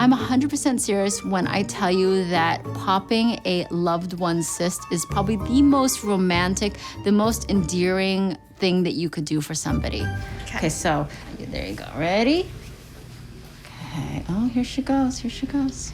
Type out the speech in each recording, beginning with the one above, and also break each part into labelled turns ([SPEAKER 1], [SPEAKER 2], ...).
[SPEAKER 1] I'm 100% serious when I tell you that popping a loved one's cyst is probably the most romantic, the most endearing thing that you could do for somebody. Okay, so there you go. Ready? Okay. Oh, here she goes. Here she goes.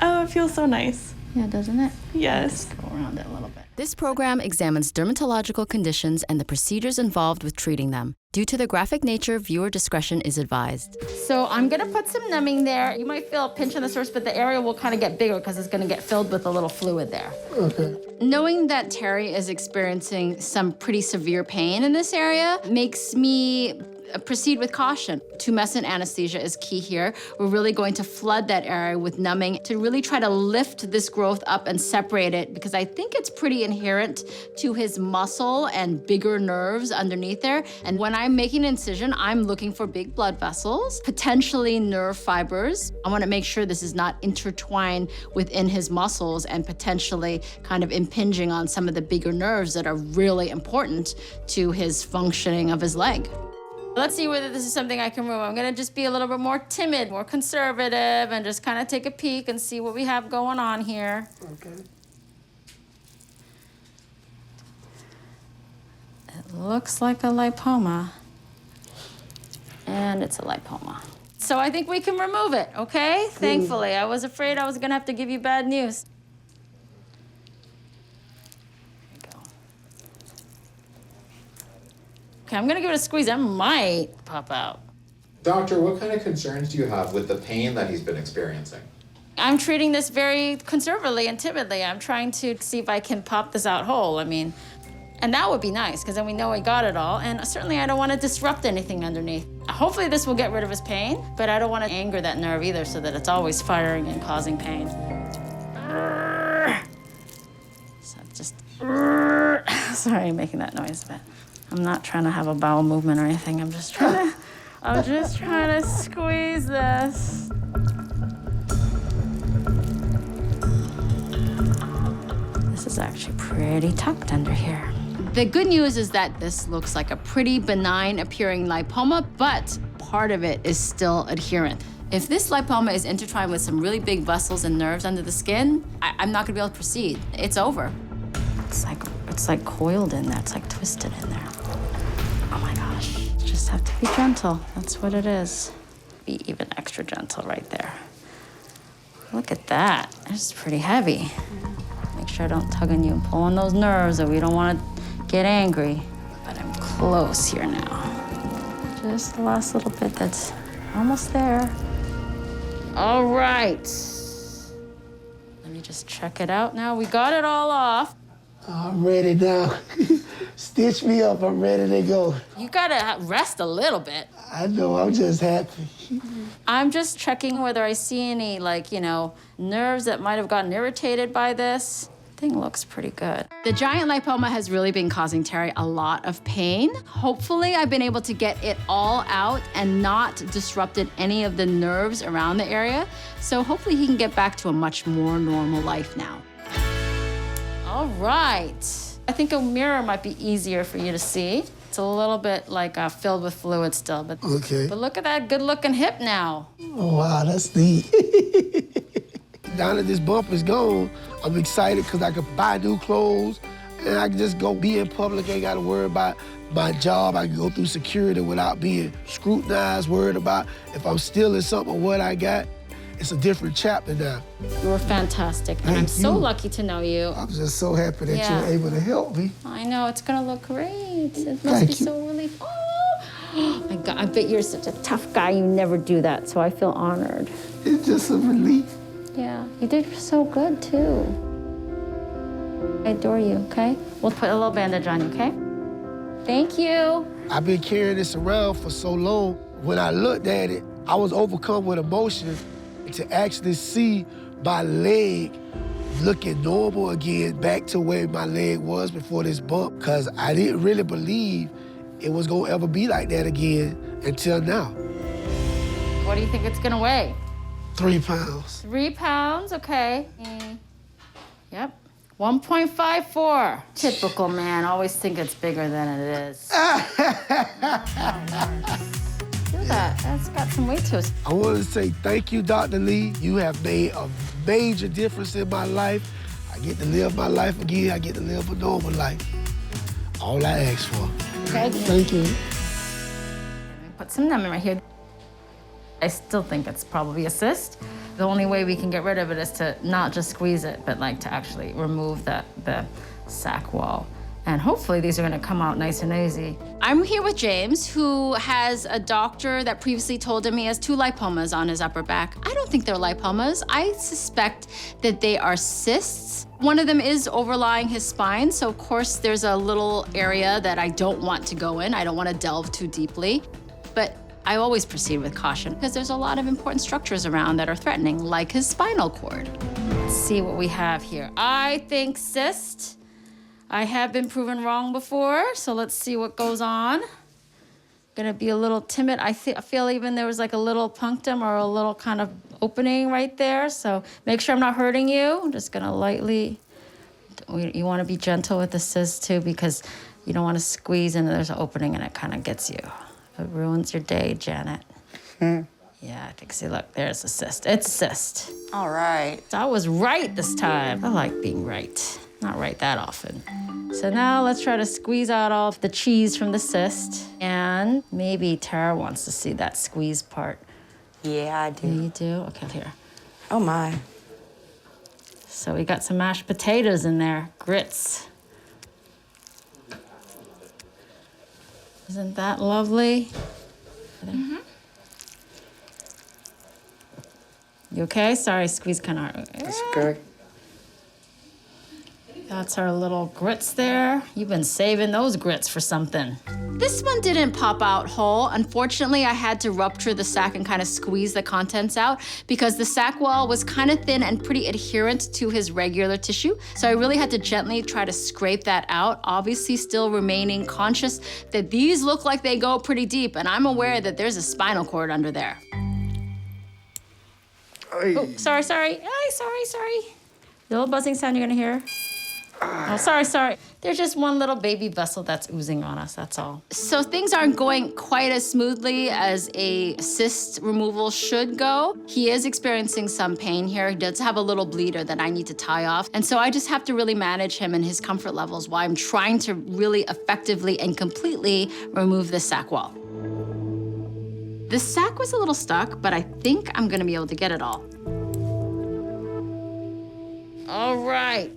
[SPEAKER 2] Oh, it feels so nice.
[SPEAKER 1] Yeah, doesn't it?
[SPEAKER 2] Yes.
[SPEAKER 1] Just go around it a little bit.
[SPEAKER 3] This program examines dermatological conditions and the procedures involved with treating them. Due to the graphic nature, viewer discretion is advised.
[SPEAKER 1] So I'm gonna put some numbing there. You might feel a pinch on the surface, but the area will kind of get bigger because it's gonna get filled with a little fluid there.
[SPEAKER 4] Okay.
[SPEAKER 1] Knowing that Terry is experiencing some pretty severe pain in this area makes me proceed with caution. Tumescent anesthesia is key here. We're really going to flood that area with numbing to really try to lift this growth up and separate it because I think it's pretty inherent to his muscle and bigger nerves underneath there. And when I'm making an incision, I'm looking for big blood vessels, potentially nerve fibers. I want to make sure this is not intertwined within his muscles and potentially kind of impinging on some of the bigger nerves that are really important to his functioning of his leg. Let's see whether this is something I can remove. I'm gonna just be a little bit more timid, more conservative, and just kind of take a peek and see what we have going on here.
[SPEAKER 4] Okay.
[SPEAKER 1] It looks like a lipoma. And it's a lipoma. So I think we can remove it, okay? Thankfully, I was afraid I was gonna have to give you bad news. Okay, I'm gonna give it a squeeze. That might pop out.
[SPEAKER 5] Doctor, what kind of concerns do you have with the pain that he's been experiencing?
[SPEAKER 1] I'm treating this very conservatively and timidly. I'm trying to see if I can pop this out whole. I mean, and that would be nice, because then we know we got it all. And certainly I don't want to disrupt anything underneath. Hopefully this will get rid of his pain, but I don't want to anger that nerve either so that it's always firing and causing pain. So just, sorry I'm making that noise, but I'm not trying to have a bowel movement or anything. I'm just trying to squeeze this. This is actually pretty tucked under here. The good news is that this looks like a pretty benign appearing lipoma, but part of it is still adherent. If this lipoma is intertwined with some really big vessels and nerves under the skin, I'm not gonna be able to proceed. It's over. It's like coiled in there. It's like twisted in there. Oh my gosh. Just have to be gentle. That's what it is. Be even extra gentle right there. Look at that. It's pretty heavy. Make sure I don't tug on you and pull on those nerves, or we don't want to get angry. But I'm close here now. Just the last little bit that's almost there. All right. Let me just check it out now. We got it all off.
[SPEAKER 4] I'm ready now. Stitch me up, I'm ready to go.
[SPEAKER 1] You gotta rest a little bit.
[SPEAKER 4] I know, I'm just happy.
[SPEAKER 1] I'm just checking whether I see any, nerves that might have gotten irritated by this. Thing looks pretty good. The giant lipoma has really been causing Terry a lot of pain. Hopefully, I've been able to get it all out and not disrupted any of the nerves around the area. So hopefully he can get back to a much more normal life now. All right. I think a mirror might be easier for you to see. It's a little bit filled with fluid still, but
[SPEAKER 4] Okay.
[SPEAKER 1] But look at that good-looking hip now.
[SPEAKER 4] Oh, wow, that's neat. Now that this bump is gone, I'm excited because I can buy new clothes and I can just go be in public. Ain't got to worry about my job. I can go through security without being scrutinized, worried about if I'm stealing something or what I got. It's a different chapter now.
[SPEAKER 1] You were fantastic, and I'm so lucky to know you.
[SPEAKER 4] I'm just so happy that you're able to help me.
[SPEAKER 1] I know, it's gonna look great. It must be so relief. Oh my God, I bet you're such a tough guy. You never do that, so I feel honored.
[SPEAKER 4] It's just a relief.
[SPEAKER 1] Yeah, you did so good, too. I adore you, okay? We'll put a little bandage on you, okay? Thank you.
[SPEAKER 4] I've been carrying this around for so long. When I looked at it, I was overcome with emotion to actually see my leg looking normal again, back to where my leg was before this bump, because I didn't really believe it was gonna ever be like that again until now.
[SPEAKER 1] What do you think it's gonna weigh?
[SPEAKER 4] 3 pounds.
[SPEAKER 1] 3 pounds, okay. Yep, 1.54. Typical man, always think it's bigger than it is. Feel that. That's got some weight to it.
[SPEAKER 4] I want to say thank you, Dr. Lee. You have made a major difference in my life. I get to live my life again. I get to live a normal life. All I ask for. Thank you.
[SPEAKER 1] Put some numbing right here. I still think it's probably a cyst. The only way we can get rid of it is to not just squeeze it, but like to actually remove the sac wall. And hopefully these are gonna come out nice and easy. I'm here with James, who has a doctor that previously told him he has 2 lipomas on his upper back. I don't think they're lipomas. I suspect that they are cysts. One of them is overlying his spine, so of course there's a little area that I don't want to go in. I don't want to delve too deeply, but I always proceed with caution because there's a lot of important structures around that are threatening, like his spinal cord. Let's see what we have here. I think cyst. I have been proven wrong before, so let's see what goes on. Gonna be a little timid. I feel even there was like a little punctum or a little kind of opening right there, so make sure I'm not hurting you. I'm just gonna lightly, you wanna be gentle with the cyst too because you don't wanna squeeze and there's an opening and it kind of gets you. It ruins your day, Janet. Yeah, I think, see, look, there's a cyst. It's a cyst.
[SPEAKER 6] All right.
[SPEAKER 1] I was right this time. I like being right. Not right that often. So now let's try to squeeze out all of the cheese from the cyst. And maybe Tara wants to see that squeeze part.
[SPEAKER 6] Yeah, I do.
[SPEAKER 1] You do? Okay, here.
[SPEAKER 6] Oh, my.
[SPEAKER 1] So we got some mashed potatoes in there, grits. Isn't that lovely? Mm-hmm. You okay? Sorry, squeeze kind of hard.
[SPEAKER 6] That's good.
[SPEAKER 1] That's our little grits there. You've been saving those grits for something. This one didn't pop out whole. Unfortunately, I had to rupture the sac and kind of squeeze the contents out because the sac wall was kind of thin and pretty adherent to his regular tissue. So I really had to gently try to scrape that out, obviously still remaining conscious that these look like they go pretty deep, and I'm aware that there's a spinal cord under there. Oh, sorry. Sorry. The little buzzing sound you're gonna hear. Oh, sorry. There's just one little baby vessel that's oozing on us, that's all. So things aren't going quite as smoothly as a cyst removal should go. He is experiencing some pain here. He does have a little bleeder that I need to tie off. And so I just have to really manage him and his comfort levels while I'm trying to really effectively and completely remove the sac wall. The sac was a little stuck, but I think I'm gonna be able to get it all. All right.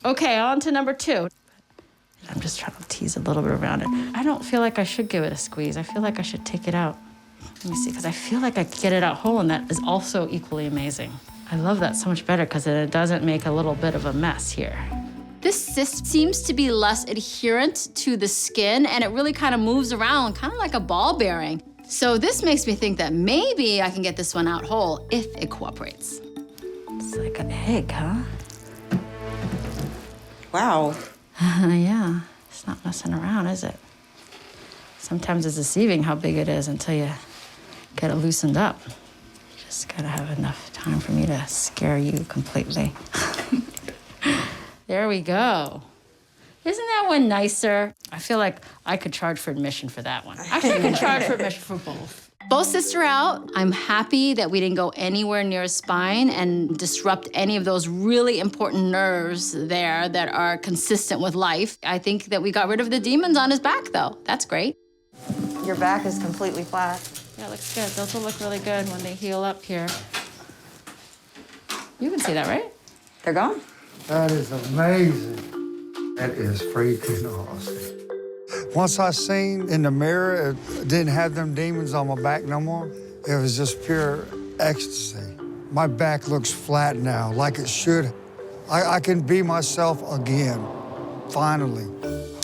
[SPEAKER 1] Okay, on to number 2. I'm just trying to tease a little bit around it. I don't feel like I should give it a squeeze. I feel like I should take it out. Let me see, because I feel like I could get it out whole, and that is also equally amazing. I love that so much better because it doesn't make a little bit of a mess here. This cyst seems to be less adherent to the skin, and it really kind of moves around, kind of like a ball bearing. So this makes me think that maybe I can get this one out whole if it cooperates. It's like an egg, huh?
[SPEAKER 6] Wow.
[SPEAKER 1] Yeah, it's not messing around, is it? Sometimes it's deceiving how big it is until you get it loosened up. You just gotta have enough time for me to scare you completely. There we go. Isn't that one nicer? I feel like I could charge for admission for that one. Actually, I could charge for admission for both. Both cysts are out. I'm happy that we didn't go anywhere near his spine and disrupt any of those really important nerves there that are consistent with life. I think that we got rid of the demons on his back, though. That's great.
[SPEAKER 6] Your back is completely flat.
[SPEAKER 1] Yeah, it looks good. Those will look really good when they heal up here. You can see that, right?
[SPEAKER 6] They're gone.
[SPEAKER 7] That is amazing. That is freaking awesome. Once I seen in the mirror, it didn't have them demons on my back no more. It was just pure ecstasy. My back looks flat now, like it should. I can be myself again, finally.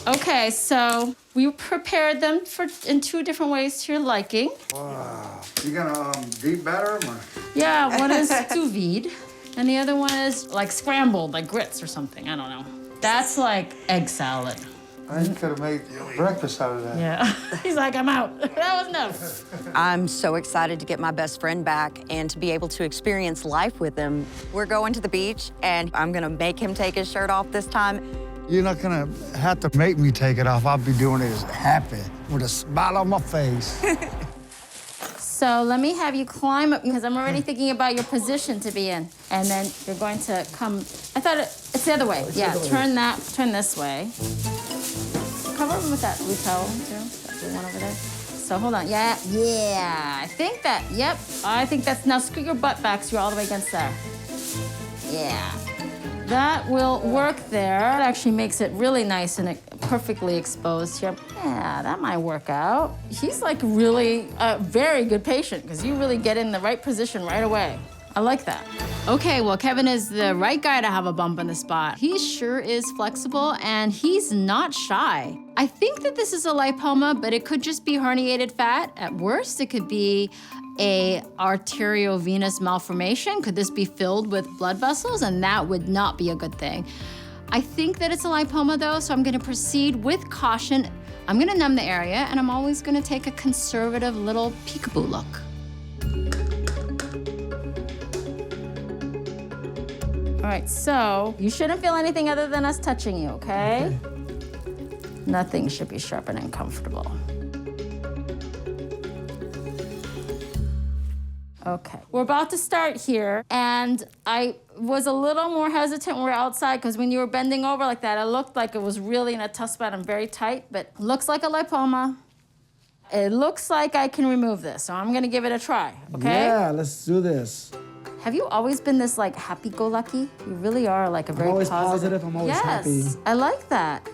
[SPEAKER 1] Okay, so we prepared them in 2 different ways to your liking.
[SPEAKER 7] Wow. You gonna deep batter them? Or?
[SPEAKER 1] Yeah, one is sous vide, and the other one is like scrambled, like grits or something. I don't know. That's like egg salad.
[SPEAKER 7] I could have made breakfast out of that.
[SPEAKER 1] Yeah. He's like, I'm out. That was enough.
[SPEAKER 6] I'm so excited to get my best friend back and to be able to experience life with him. We're going to the beach, and I'm gonna make him take his shirt off this time.
[SPEAKER 7] You're not gonna have to make me take it off. I'll be doing it happy, with a smile on my face.
[SPEAKER 1] So let me have you climb up, because I'm already thinking about your position to be in. And then you're going to come, I thought it's the other way. Yeah, turn this way. Cover them with that blue towel, too, that blue one over there. So hold on, yeah, I think that, yep. I think that's, now scoot your butt back so you're all the way against there. Yeah. That will work there. It actually makes it really nice and perfectly exposed here. Yeah, that might work out. He's like really a very good patient because you really get in the right position right away. I like that. Okay, well, Keven is the right guy to have a bump in the spot. He sure is flexible and he's not shy. I think that this is a lipoma, but it could just be herniated fat. At worst, it could be a arteriovenous malformation. Could this be filled with blood vessels? And that would not be a good thing. I think that it's a lipoma though, so I'm gonna proceed with caution. I'm gonna numb the area and I'm always gonna take a conservative little peekaboo look. All right, so you shouldn't feel anything other than us touching you, okay? Nothing should be sharp and uncomfortable. Okay, we're about to start here, and I was a little more hesitant when we were outside because when you were bending over like that, it looked like it was really in a tough spot and very tight, but looks like a lipoma. It looks like I can remove this, so I'm gonna give it a try, okay?
[SPEAKER 8] Yeah, let's do this.
[SPEAKER 1] Have you always been this like happy-go-lucky? You really are like a very
[SPEAKER 8] always positive, I'm always happy.
[SPEAKER 1] Yes, I like that.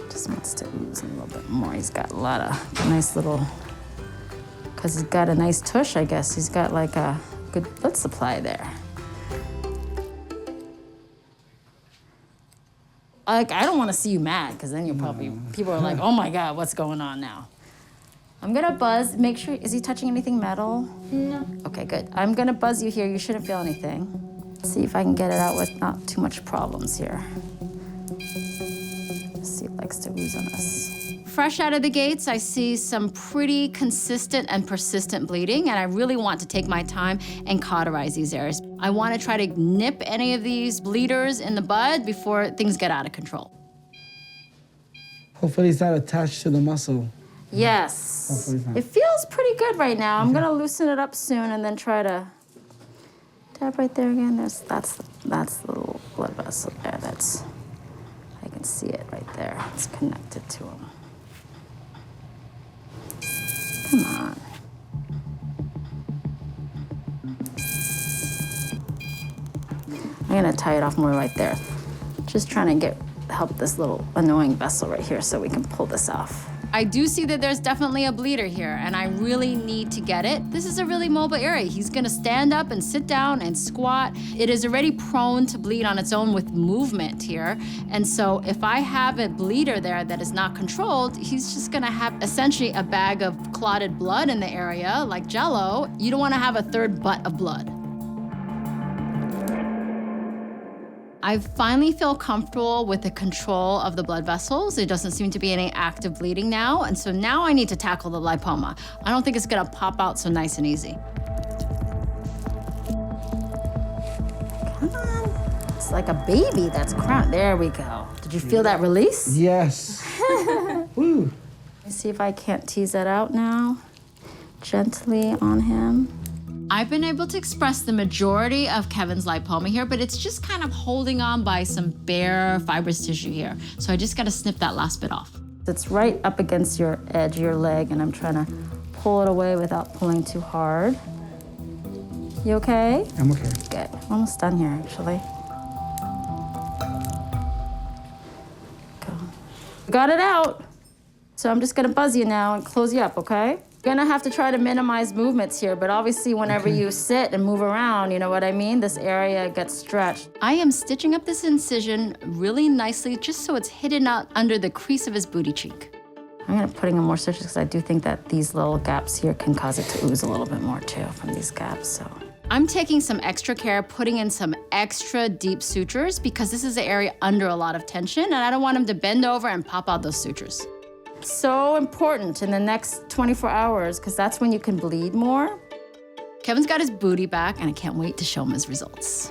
[SPEAKER 1] Just wants to ooze a little bit more. He's got a lot of nice little, because he's got a nice tush, I guess. He's got like a good blood supply there. Like, I don't want to see you mad, because then you'll probably, people are like, oh my God, what's going on now? I'm gonna buzz, make sure, is he touching anything metal? No. Okay, good. I'm gonna buzz you here, you shouldn't feel anything. See if I can get it out with not too much problems here. Let's see, it likes to ooze on us. Fresh out of the gates, I see some pretty consistent and persistent bleeding, and I really want to take my time and cauterize these areas. I want to try to nip any of these bleeders in the bud before things get out of control.
[SPEAKER 8] Hopefully it's not attached to the muscle.
[SPEAKER 1] Yes. It feels pretty good right now. I'm gonna loosen it up soon and then try to dab right there again. That's the little blood vessel there. I can see it right there. It's connected to him. Come on. I'm gonna tie it off more right there. Just trying to help this little annoying vessel right here so we can pull this off. I do see that there's definitely a bleeder here, and I really need to get it. This is a really mobile area. He's gonna stand up and sit down and squat. It is already prone to bleed on its own with movement here. And so if I have a bleeder there that is not controlled, he's just gonna have essentially a bag of clotted blood in the area, like Jell-O. You don't wanna have a third butt of blood. I finally feel comfortable with the control of the blood vessels. There doesn't seem to be any active bleeding now, and so now I need to tackle the lipoma. I don't think it's gonna pop out so nice and easy. Come on. It's like a baby that's crying. There we go. Did you feel that release?
[SPEAKER 8] Yes. Woo.
[SPEAKER 1] Let me see if I can't tease that out now. Gently on him. I've been able to express the majority of Keven's lipoma here, but it's just kind of holding on by some bare fibrous tissue here. So I just gotta snip that last bit off. It's right up against your edge of your leg, and I'm trying to pull it away without pulling too hard. You okay?
[SPEAKER 8] I'm okay.
[SPEAKER 1] Good. Almost done here, actually. Go. Got it out. So I'm just gonna buzz you now and close you up, okay? You're gonna have to try to minimize movements here, but obviously whenever you sit and move around, you know what I mean? This area gets stretched. I am stitching up this incision really nicely, just so it's hidden out under the crease of his booty cheek. I'm gonna put in more stitches because I do think that these little gaps here can cause it to ooze a little bit more too from these gaps, so. I'm taking some extra care, putting in some extra deep sutures because this is an area under a lot of tension and I don't want him to bend over and pop out those sutures. So important in the next 24 hours because that's when you can bleed more. Keven's got his booty back and I can't wait to show him his results.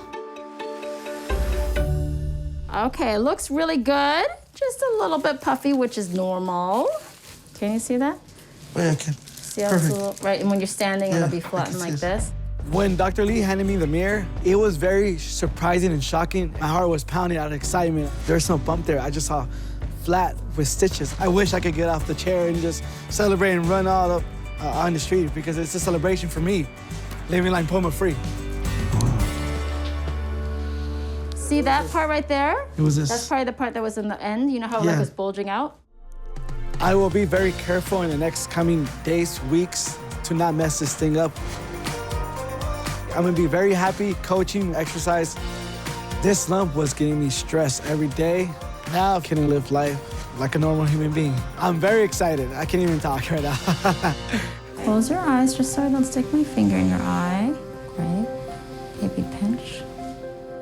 [SPEAKER 1] Okay, it looks really good. Just a little bit puffy, which is normal. Can you see that?
[SPEAKER 4] Yeah, I can.
[SPEAKER 1] See how it's a little, right? And when you're standing, it'll be flattened like this.
[SPEAKER 8] When Dr. Lee handed me the mirror, it was very surprising and shocking. My heart was pounding out of excitement. There's no bump there. I just saw flat with stitches. I wish I could get off the chair and just celebrate and run all up on the street because it's a celebration for me, living lipoma free.
[SPEAKER 1] See that part right there?
[SPEAKER 8] It was this.
[SPEAKER 1] That's probably the part that was in the end. You know how like it was bulging out?
[SPEAKER 8] I will be very careful in the next coming days, weeks, to not mess this thing up. I'm gonna be very happy coaching, exercise. This lump was getting me stressed every day. Now I can live life like a normal human being. I'm very excited. I can't even talk right now.
[SPEAKER 1] Close your eyes just so I don't stick my finger in your eye. Great. Maybe pinch.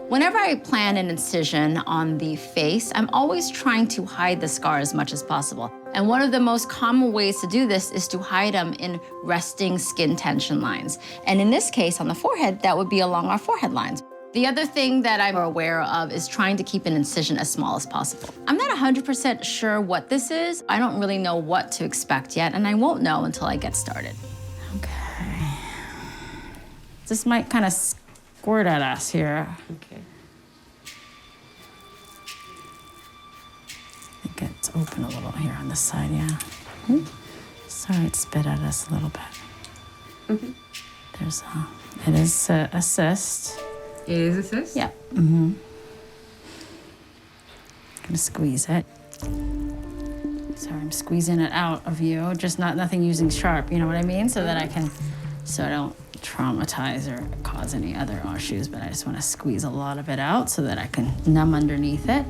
[SPEAKER 1] Whenever I plan an incision on the face, I'm always trying to hide the scar as much as possible. And one of the most common ways to do this is to hide them in resting skin tension lines. And in this case, on the forehead, that would be along our forehead lines. The other thing that I'm aware of is trying to keep an incision as small as possible. I'm not 100% sure what this is. I don't really know what to expect yet, and I won't know until I get started. Okay. This might kind of squirt at us here.
[SPEAKER 9] Okay.
[SPEAKER 1] I think it's open a little here on this side, yeah. Sorry, it spit at us a little bit. There's it is a cyst.
[SPEAKER 9] It is a cyst?
[SPEAKER 1] Yeah. Gonna squeeze it. Sorry, I'm squeezing it out of you, just nothing using sharp, you know what I mean? So that I don't traumatize or cause any other issues, but I just wanna squeeze a lot of it out so that I can numb underneath it.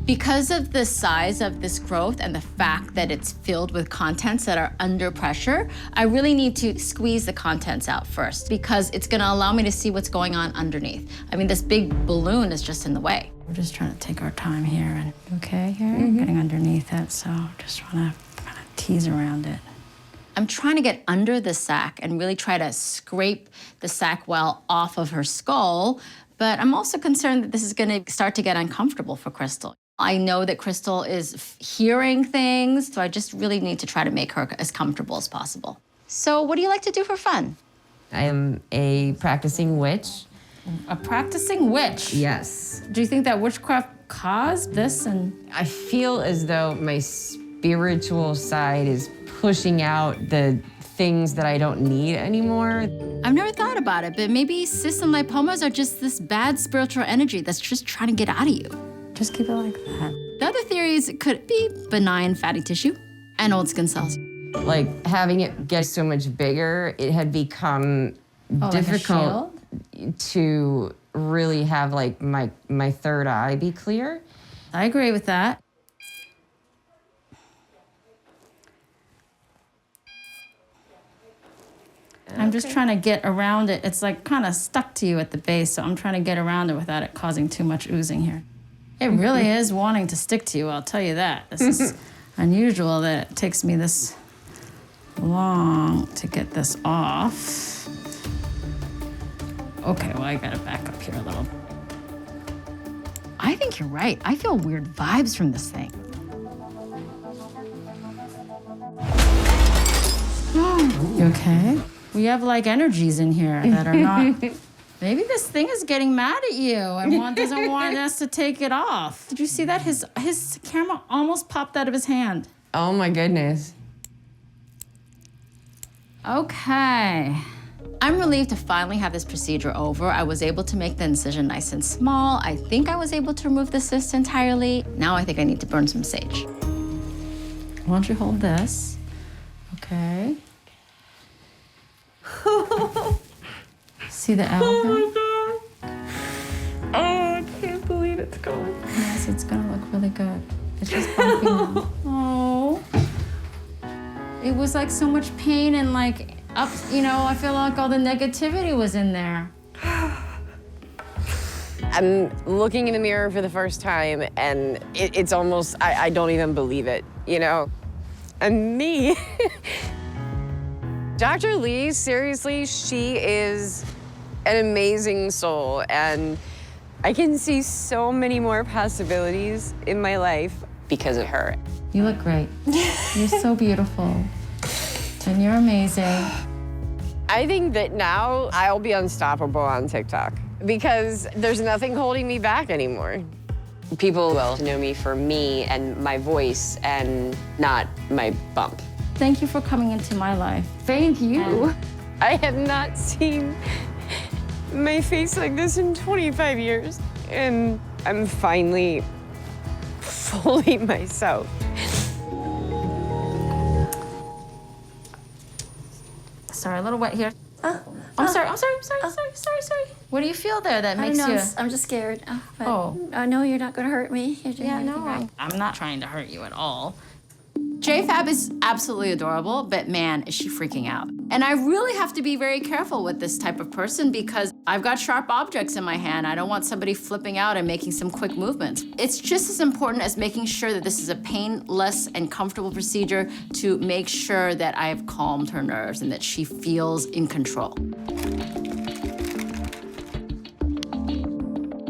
[SPEAKER 1] Because of the size of this growth and the fact that it's filled with contents that are under pressure, I really need to squeeze the contents out first because it's gonna allow me to see what's going on underneath. I mean, this big balloon is just in the way. We're just trying to take our time here and, okay, here, getting underneath it, so just wanna kind of tease around it. I'm trying to get under the sac and really try to scrape the sac well off of her skull, but I'm also concerned that this is gonna start to get uncomfortable for Krystal. I know that Krystal is hearing things, so I just really need to try to make her as comfortable as possible. So what do you like to do for fun?
[SPEAKER 9] I am a practicing witch.
[SPEAKER 1] A practicing witch?
[SPEAKER 9] Yes.
[SPEAKER 1] Do you think that witchcraft caused this? And
[SPEAKER 9] I feel as though my spiritual side is pushing out the things that I don't need anymore.
[SPEAKER 1] I've never thought about it, but maybe cysts and lipomas are just this bad spiritual energy that's just trying to get out of you. Just keep it like that. The other theory is it could be benign fatty tissue and old skin cells.
[SPEAKER 9] Like having it get so much bigger, it had become difficult to really have like my third eye be clear.
[SPEAKER 1] I agree with that. I'm just trying to get around it. It's like kind of stuck to you at the base, so I'm trying to get around it without it causing too much oozing here. It really is wanting to stick to you, I'll tell you that. This is unusual that it takes me this long to get this off. Okay, well, I gotta back up here a little. I think you're right. I feel weird vibes from this thing. You okay? We have like energies in here that are not... Maybe this thing is getting mad at you and doesn't want us to take it off. Did you see that? His camera almost popped out of his hand.
[SPEAKER 9] Oh my goodness.
[SPEAKER 1] Okay. I'm relieved to finally have this procedure over. I was able to make the incision nice and small. I think I was able to remove the cyst entirely. Now I think I need to burn some sage. Why don't you hold this? Okay. See the elbow?
[SPEAKER 9] Oh my God. Oh, I can't believe it's going.
[SPEAKER 1] Yes, it's gonna look really good. It's just bumpy now. Oh. It was like so much pain and like up, you know, I feel like all the negativity was in there.
[SPEAKER 9] I'm looking in the mirror for the first time and it's almost, I don't even believe it, you know? And me. Dr. Lee, seriously, she is an amazing soul. And
[SPEAKER 10] I can see so many more possibilities in my life because of her.
[SPEAKER 11] You look great. You're so beautiful. And you're amazing.
[SPEAKER 10] I think that now I'll be unstoppable on TikTok because there's nothing holding me back anymore. People will know me for me and my voice and not my bump.
[SPEAKER 11] Thank you for coming into my life.
[SPEAKER 10] Thank you. I have not seen my face like this in 25 years, and I'm finally fully myself.
[SPEAKER 11] Sorry, a little wet here. I'm sorry. What do you feel there that makes you?
[SPEAKER 12] I'm just scared.
[SPEAKER 11] Oh.
[SPEAKER 12] I know you're not going to hurt me. You're doing
[SPEAKER 11] Yeah,
[SPEAKER 12] everything
[SPEAKER 11] no,
[SPEAKER 12] right.
[SPEAKER 11] I'm not trying to hurt you at all.
[SPEAKER 1] JFab is absolutely adorable, but man, is she freaking out. And I really have to be very careful with this type of person because I've got sharp objects in my hand. I don't want somebody flipping out and making some quick movements. It's just as important as making sure that this is a painless and comfortable procedure to make sure that I've calmed her nerves and that she feels in control.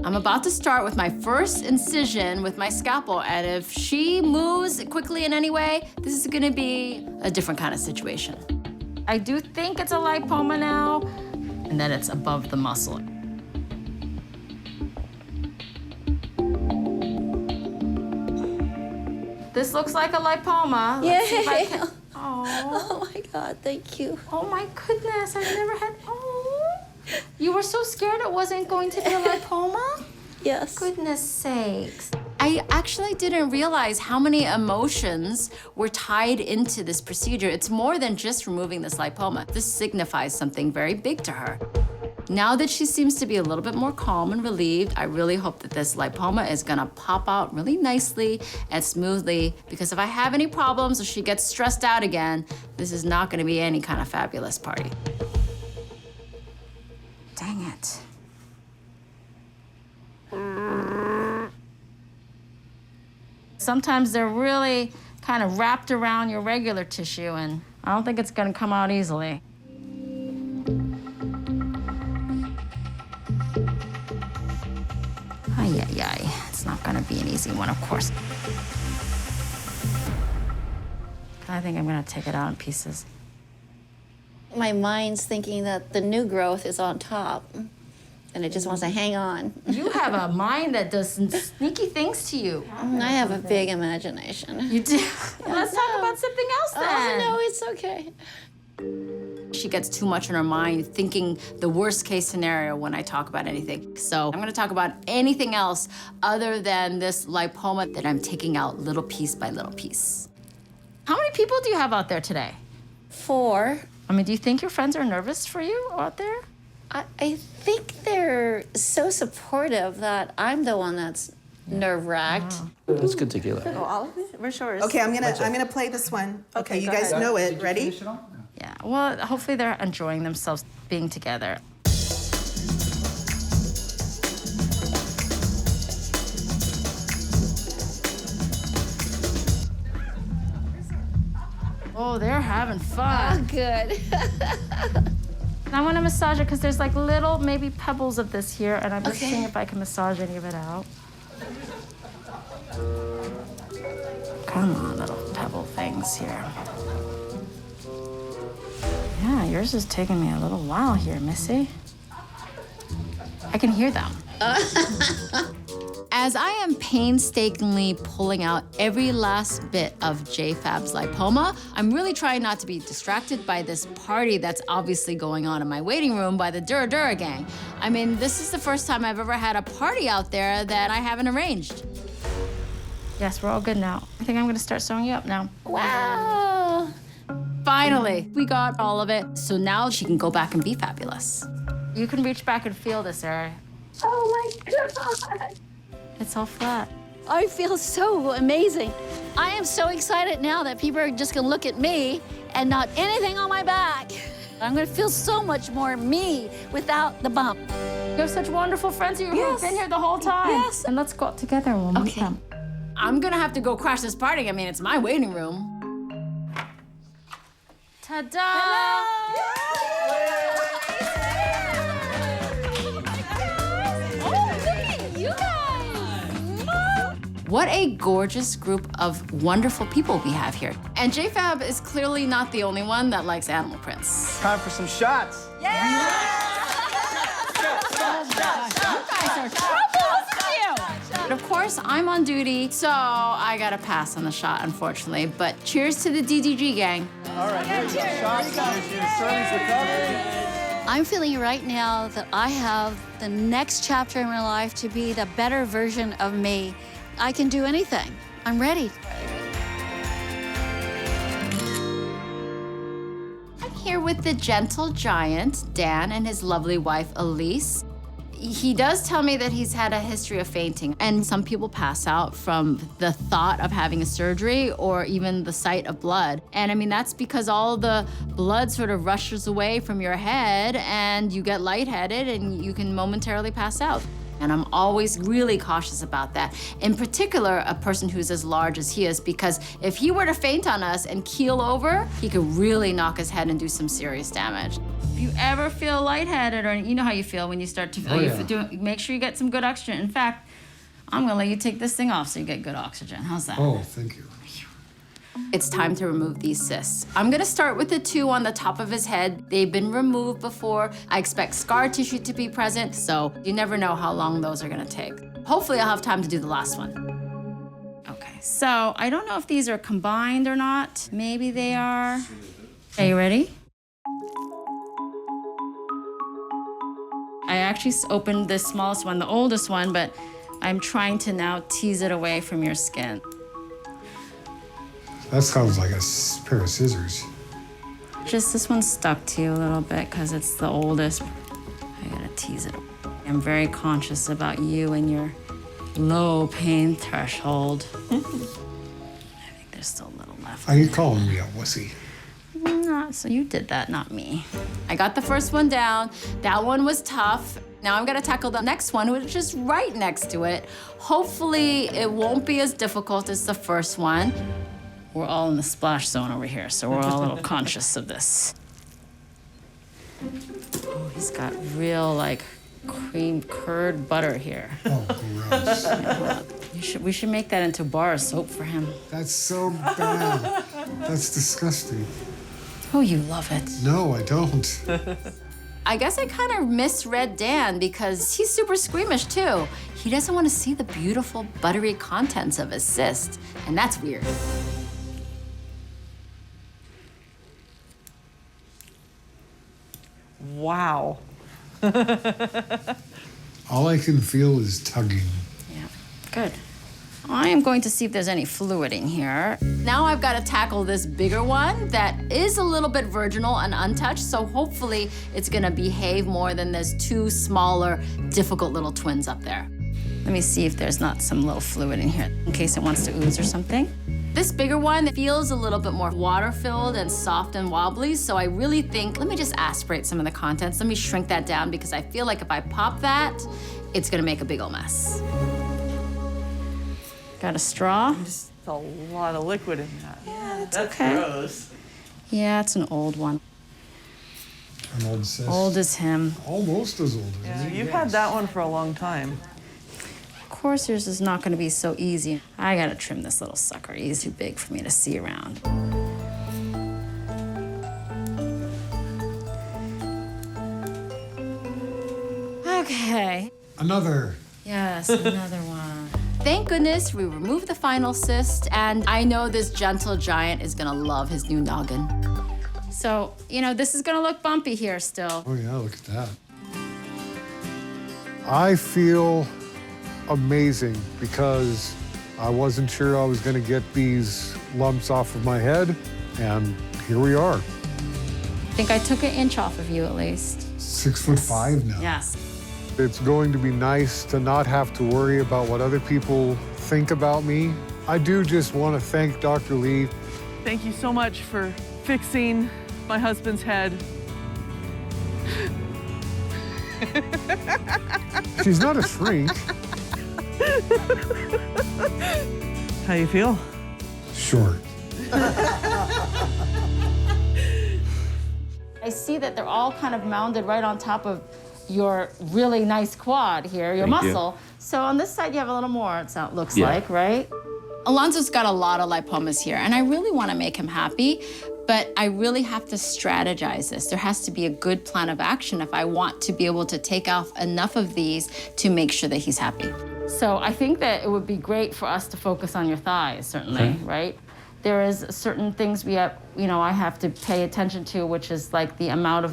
[SPEAKER 1] I'm about to start with my first incision with my scalpel, and if she moves quickly in any way, this is gonna be a different kind of situation.
[SPEAKER 11] I do think it's a lipoma now, and that it's above the muscle. This looks like a lipoma. Let's see if I can...
[SPEAKER 12] Oh my God, thank you.
[SPEAKER 11] Oh my goodness, I've never had... Oh. You were so scared it wasn't going to be a lipoma?
[SPEAKER 12] Yes.
[SPEAKER 11] Goodness sakes.
[SPEAKER 1] I actually didn't realize how many emotions were tied into this procedure. It's more than just removing this lipoma. This signifies something very big to her. Now that she seems to be a little bit more calm and relieved, I really hope that this lipoma is gonna pop out really nicely and smoothly, because if I have any problems or she gets stressed out again, this is not gonna be any kind of fabulous party. Dang it.
[SPEAKER 11] Sometimes they're really kind of wrapped around your regular tissue, and I don't think it's gonna come out easily. Ay, ay, ay. It's not gonna be an easy one, of course. I think I'm gonna take it out in pieces.
[SPEAKER 12] My mind's thinking that the new growth is on top, and it just wants to hang on.
[SPEAKER 11] You have a mind that does some sneaky things to you.
[SPEAKER 12] I have a big imagination.
[SPEAKER 11] You do? Let's talk about something else then.
[SPEAKER 12] Oh, no, it's okay.
[SPEAKER 1] She gets too much in her mind, thinking the worst case scenario when I talk about anything. So I'm gonna talk about anything else other than this lipoma that I'm taking out little piece by little piece.
[SPEAKER 11] How many people do you have out there today?
[SPEAKER 12] 4.
[SPEAKER 11] I mean, do you think your friends are nervous for you out there?
[SPEAKER 12] I think they're so supportive that I'm the one that's nerve-wracked.
[SPEAKER 8] That's good tequila.
[SPEAKER 13] Oh, all of it? Where's yours?
[SPEAKER 14] Okay, I'm gonna play this one. Okay, you guys know it. Ready?
[SPEAKER 11] Yeah, well, hopefully they're enjoying themselves being together. Oh, they're having fun.
[SPEAKER 12] Oh, good.
[SPEAKER 11] I want to massage it because there's like little maybe pebbles of this here, and I'm just seeing if I can massage any of it out. Come on, little pebble things here. Yeah, yours is taking me a little while here, Missy. I can hear them.
[SPEAKER 1] As I am painstakingly pulling out every last bit of JFab's lipoma, I'm really trying not to be distracted by this party that's obviously going on in my waiting room by the Dura Dura gang. I mean, this is the first time I've ever had a party out there that I haven't arranged.
[SPEAKER 11] Yes, we're all good now. I think I'm gonna start sewing you up now.
[SPEAKER 12] Wow.
[SPEAKER 1] Finally, we got all of it, so now she can go back and be fabulous.
[SPEAKER 11] You can reach back and feel this area.
[SPEAKER 12] Oh my God.
[SPEAKER 11] It's all flat.
[SPEAKER 12] I feel so amazing. I am so excited now that people are just gonna look at me and not anything on my back. I'm gonna feel so much more me without the bump.
[SPEAKER 11] You have such wonderful friends who've been here the whole time.
[SPEAKER 12] Yes.
[SPEAKER 11] And let's go out together and we'll meet them.
[SPEAKER 1] I'm gonna have to go crash this party. I mean, it's my waiting room.
[SPEAKER 11] Ta-da!
[SPEAKER 1] What a gorgeous group of wonderful people we have here. And JFab is clearly not the only one that likes animal prints.
[SPEAKER 8] Time for some shots.
[SPEAKER 1] Of course, I'm on duty, so I gotta pass on the shot, unfortunately. But cheers to the DDG gang.
[SPEAKER 8] All right, here's your shot. Shirley's recovery.
[SPEAKER 12] I'm feeling right now that I have the next chapter in my life to be the better version of me. I can do anything. I'm ready.
[SPEAKER 1] I'm here with the gentle giant, Dan, and his lovely wife, Elise. He does tell me that he's had a history of fainting, and some people pass out from the thought of having a surgery or even the sight of blood. And I mean, that's because all the blood sort of rushes away from your head and you get lightheaded and you can momentarily pass out. And I'm always really cautious about that. In particular, a person who's as large as he is, because if he were to faint on us and keel over, he could really knock his head and do some serious damage. If you ever feel lightheaded, or you know how you feel when you start to feel, make sure you get some good oxygen. In fact, I'm gonna let you take this thing off so you get good oxygen. How's that?
[SPEAKER 7] Oh, thank you.
[SPEAKER 1] It's time to remove these cysts. I'm gonna start with the two on the top of his head. They've been removed before. I expect scar tissue to be present, so you never know how long those are gonna take. Hopefully I'll have time to do the last one. Okay, so I don't know if these are combined or not. Maybe they are. Are you ready? I actually opened this smallest one, the oldest one, but I'm trying to now tease it away from your skin.
[SPEAKER 7] That sounds like a pair of scissors.
[SPEAKER 1] Just this one stuck to you a little bit because it's the oldest. I gotta tease it. I'm very conscious about you and your low pain threshold. I think there's still a little left.
[SPEAKER 7] Are you calling me a wussy?
[SPEAKER 1] Not, so you did that, not me. I got the first one down. That one was tough. Now I'm gonna tackle the next one, which is right next to it. Hopefully it won't be as difficult as the first one. We're all in the splash zone over here, so we're all a little conscious of this. Oh, he's got real, like, cream curd butter here.
[SPEAKER 7] Oh, gross.
[SPEAKER 1] Yeah, we should make that into bar soap for him.
[SPEAKER 7] That's so bad. That's disgusting.
[SPEAKER 1] Oh, you love it.
[SPEAKER 7] No, I don't.
[SPEAKER 1] I guess I kind of misread Dan because he's super squeamish too. He doesn't want to see the beautiful buttery contents of his cyst, and that's weird.
[SPEAKER 2] Wow.
[SPEAKER 7] All I can feel is tugging.
[SPEAKER 1] Yeah, good. I am going to see if there's any fluid in here. Now I've got to tackle this bigger one that is a little bit virginal and untouched, so hopefully it's gonna behave more than those two smaller, difficult little twins up there. Let me see if there's not some little fluid in here in case it wants to ooze or something. This bigger one feels a little bit more water-filled and soft and wobbly, so I really think, let me just aspirate some of the contents. Let me shrink that down because I feel like if I pop that, it's gonna make a big old mess. Got a straw?
[SPEAKER 2] Just a lot of liquid in that. Yeah, that's
[SPEAKER 1] okay.
[SPEAKER 2] gross.
[SPEAKER 1] Yeah, it's an old one.
[SPEAKER 7] An old cyst.
[SPEAKER 1] Old as him.
[SPEAKER 7] Almost as old as
[SPEAKER 2] Yeah,
[SPEAKER 7] me.
[SPEAKER 2] you've had that one for a long time.
[SPEAKER 1] Of course, yours is not gonna be so easy. I gotta trim this little sucker. He's too big for me to see around. Okay.
[SPEAKER 7] Another.
[SPEAKER 1] Yes, another one. Thank goodness we removed the final cyst, and I know this gentle giant is gonna love his new noggin. So, this is gonna look bumpy here still.
[SPEAKER 7] Oh yeah, look at that. I feel amazing because I wasn't sure I was gonna get these lumps off of my head, and here we are.
[SPEAKER 1] I think I took an inch off of you at least.
[SPEAKER 7] 6'5" now.
[SPEAKER 1] Yes.
[SPEAKER 7] It's going to be nice to not have to worry about what other people think about me. I do just want to thank Dr. Lee.
[SPEAKER 2] Thank you so much for fixing my husband's head.
[SPEAKER 7] She's not a shrink.
[SPEAKER 2] How you feel?
[SPEAKER 7] Short.
[SPEAKER 1] I see that they're all kind of mounded right on top of
[SPEAKER 11] your really nice quad here, your
[SPEAKER 13] Thank you.
[SPEAKER 11] muscle. So on this side, you have a little more, it looks
[SPEAKER 13] Yeah.
[SPEAKER 11] like, right?
[SPEAKER 1] Alonso's got a lot of lipomas here, and I really want to make him happy, but I really have to strategize this. There has to be a good plan of action if I want to be able to take off enough of these to make sure that he's happy.
[SPEAKER 11] So I think that it would be great for us to focus on your thighs, certainly, right? There is certain things I have to pay attention to, which is like the amount of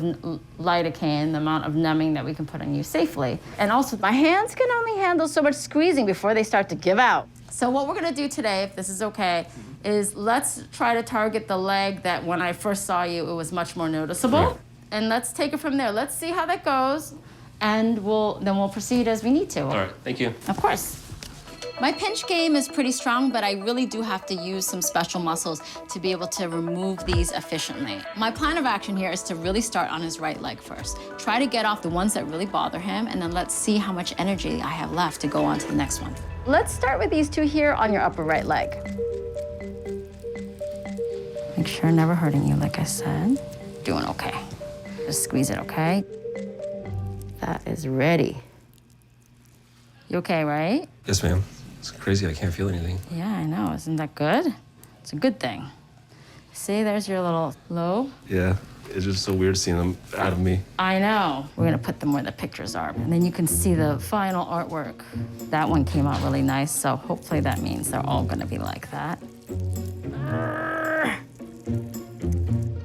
[SPEAKER 11] lidocaine, the amount of numbing that we can put on you safely. And also, my hands can only handle so much squeezing before they start to give out. So what we're gonna do today, if this is okay, is let's try to target the leg that when I first saw you, it was much more noticeable.
[SPEAKER 13] Yeah.
[SPEAKER 11] And let's take it from there. Let's see how that goes, and then we'll proceed as we need to.
[SPEAKER 13] All right, thank you.
[SPEAKER 11] Of course.
[SPEAKER 1] My pinch game is pretty strong, but I really do have to use some special muscles to be able to remove these efficiently. My plan of action here is to really start on his right leg first. Try to get off the ones that really bother him, and then let's see how much energy I have left to go on to the next one.
[SPEAKER 11] Let's start with these two here on your upper right leg. Make sure I'm never hurting you, like I said. Doing okay. Just squeeze it, okay? That is ready. You okay, right?
[SPEAKER 13] Yes, ma'am. It's crazy, I can't feel anything.
[SPEAKER 11] Yeah, I know. Isn't that good? It's a good thing. See, there's your little lobe.
[SPEAKER 13] Yeah, it's just so weird seeing them out of me.
[SPEAKER 11] I know. We're gonna put them where the pictures are, and then you can see the final artwork. That one came out really nice, so hopefully that means they're all gonna be like that.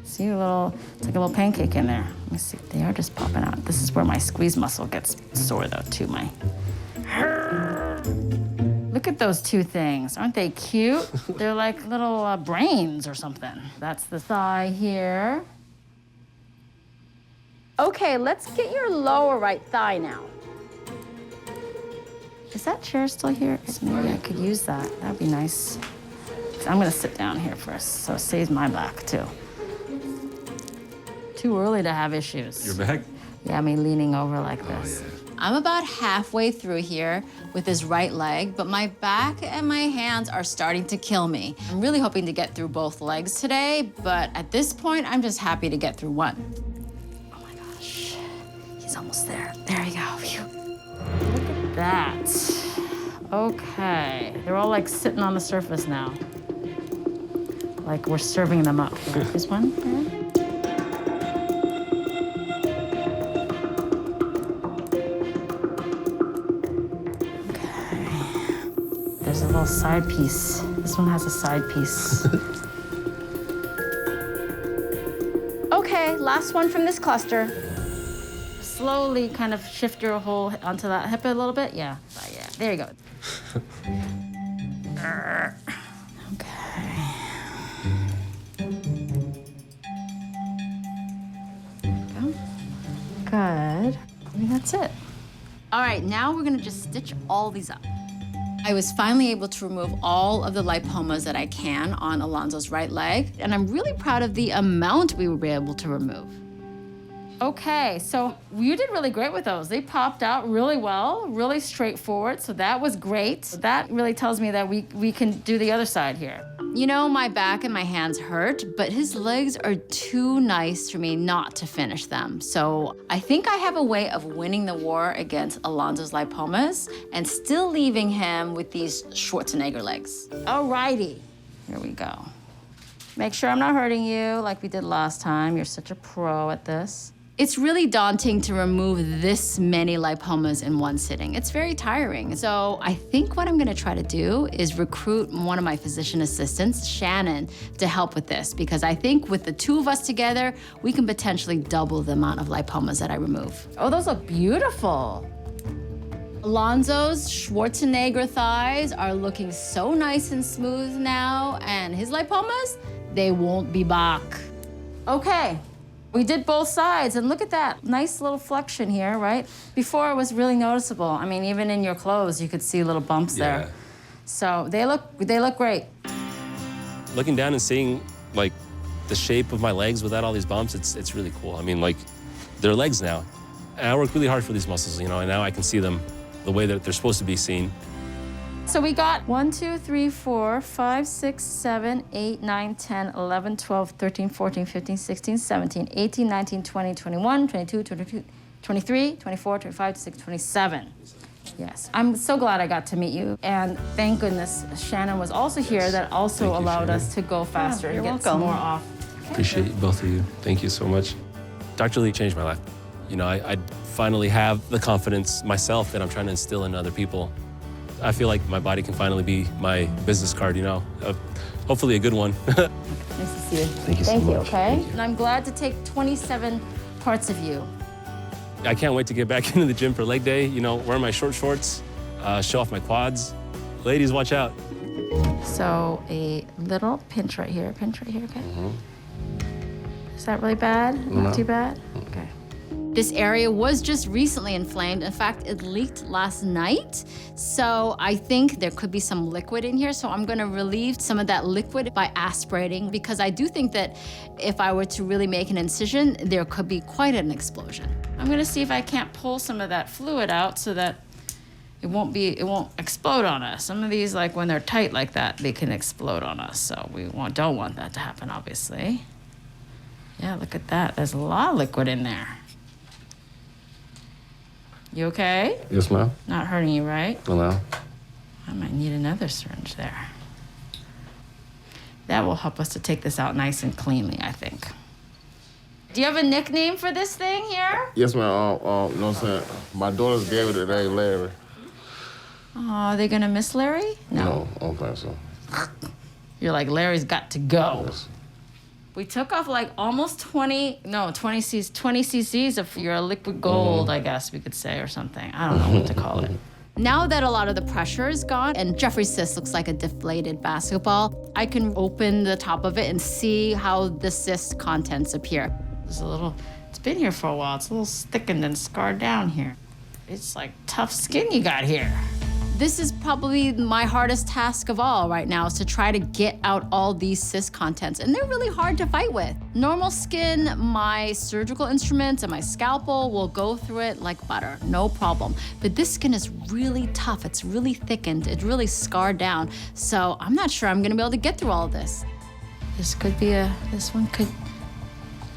[SPEAKER 11] See a little, it's like a little pancake in there. Let me see, they are just popping out. This is where my squeeze muscle gets sore though, too, Look at those two things. Aren't they cute? They're like little brains or something. That's the thigh here. Okay, let's get your lower right thigh now. Is that chair still here? Maybe I could use that. That'd be nice. I'm gonna sit down here first, so it saves my back too. Too early to have issues.
[SPEAKER 13] Your back?
[SPEAKER 11] Yeah, me leaning over like this.
[SPEAKER 13] Yeah.
[SPEAKER 1] I'm about halfway through here with his right leg, but my back and my hands are starting to kill me. I'm really hoping to get through both legs today, but at this point, I'm just happy to get through one. Oh my gosh, he's almost there. There you go. Phew.
[SPEAKER 11] Look at that. Okay, they're all like sitting on the surface now. Like we're serving them up. Here's one. Here. There's a little side piece. This one has a side piece. Okay, last one from this cluster. Slowly kind of shift your whole onto that hip a little bit. Yeah, yeah, there you go. Okay. There you go. Good. I think that's it.
[SPEAKER 1] All right, now we're gonna just stitch all these up. I was finally able to remove all of the lipomas that I can on Alonso's right leg, and I'm really proud of the amount we were able to remove.
[SPEAKER 11] Okay, so you did really great with those. They popped out really well, really straightforward, so that was great. That really tells me that we can do the other side here.
[SPEAKER 1] You know, my back and my hands hurt, but his legs are too nice for me not to finish them. So I think I have a way of winning the war against Alonso's lipomas and still leaving him with these Schwarzenegger legs.
[SPEAKER 11] Alrighty, here we go. Make sure I'm not hurting you like we did last time. You're such a pro at this.
[SPEAKER 1] It's really daunting to remove this many lipomas in one sitting. It's very tiring. So I think what I'm gonna try to do is recruit one of my physician assistants, Shannon, to help with this, because I think with the two of us together, we can potentially double the amount of lipomas that I remove.
[SPEAKER 11] Oh, those look beautiful.
[SPEAKER 1] Alonso's Schwarzenegger thighs are looking so nice and smooth now, and his lipomas, they won't be back.
[SPEAKER 11] Okay. We did both sides, and look at that nice little flexion here, right? Before it was really noticeable. I mean, even in your clothes, you could see little bumps there. So they look great.
[SPEAKER 13] Looking down and seeing like the shape of my legs without all these bumps, it's really cool. I mean, like they're legs now. And I worked really hard for these muscles, you know, and now I can see them the way that they're supposed to be seen.
[SPEAKER 11] So we got 1, 2, 3, 4, 5, 6, 7, 8, 9, 10, 11, 12, 13, 14, 15, 16, 17, 18, 19, 20, 21, 22, 22, 23, 24, 25, 26, 27. Yes, I'm so glad I got to meet you. And thank goodness Shannon was also here. That also allowed us to go faster and get some more off.
[SPEAKER 13] Appreciate both of you. Thank you so much. Dr. Lee changed my life. You know, I finally have the confidence myself that I'm trying to instill in other people. I feel like my body can finally be my business card, you know, hopefully a good one.
[SPEAKER 11] Nice to see you.
[SPEAKER 13] Thank you so much.
[SPEAKER 11] Okay?
[SPEAKER 13] Thank you.
[SPEAKER 11] And I'm glad to take 27 parts of you.
[SPEAKER 13] I can't wait to get back into the gym for leg day, you know, wear my short shorts, show off my quads. Ladies, watch out.
[SPEAKER 11] So a little pinch right here, okay? Is that really bad?
[SPEAKER 13] No.
[SPEAKER 11] Not too bad? Okay.
[SPEAKER 1] This area was just recently inflamed. In fact, it leaked last night. So I think there could be some liquid in here. So I'm gonna relieve some of that liquid by aspirating, because I do think that if I were to really make an incision, there could be quite an explosion.
[SPEAKER 11] I'm gonna see if I can't pull some of that fluid out so that it won't explode on us. Some of these, like when they're tight like that, they can explode on us. So we don't want that to happen, obviously. Yeah, look at that. There's a lot of liquid in there. You okay?
[SPEAKER 13] Yes, ma'am.
[SPEAKER 11] Not hurting you, right?
[SPEAKER 13] No.
[SPEAKER 11] I might need another syringe there. That will help us to take this out nice and cleanly, I think. Do you have a nickname for this thing here?
[SPEAKER 15] Yes, ma'am. You know what I'm saying? My daughters gave it the name Larry.
[SPEAKER 11] Oh, are they gonna miss Larry?
[SPEAKER 15] No, I don't think so.
[SPEAKER 11] You're like, Larry's got to go.
[SPEAKER 15] Yes.
[SPEAKER 11] We took off like almost 20 cc's of your liquid gold, I guess we could say, or something. I don't know what to call it.
[SPEAKER 1] Now that a lot of the pressure is gone and Jeffrey's cyst looks like a deflated basketball, I can open the top of it and see how the cyst contents appear.
[SPEAKER 11] It's been here for a while. It's a little thickened and scarred down here. It's like tough skin you got here.
[SPEAKER 1] This is probably my hardest task of all right now, is to try to get out all these cyst contents, and they're really hard to fight with. Normal skin, my surgical instruments and my scalpel will go through it like butter, no problem. But this skin is really tough, it's really thickened, it's really scarred down, so I'm not sure I'm gonna be able to get through all of this.
[SPEAKER 11] This one could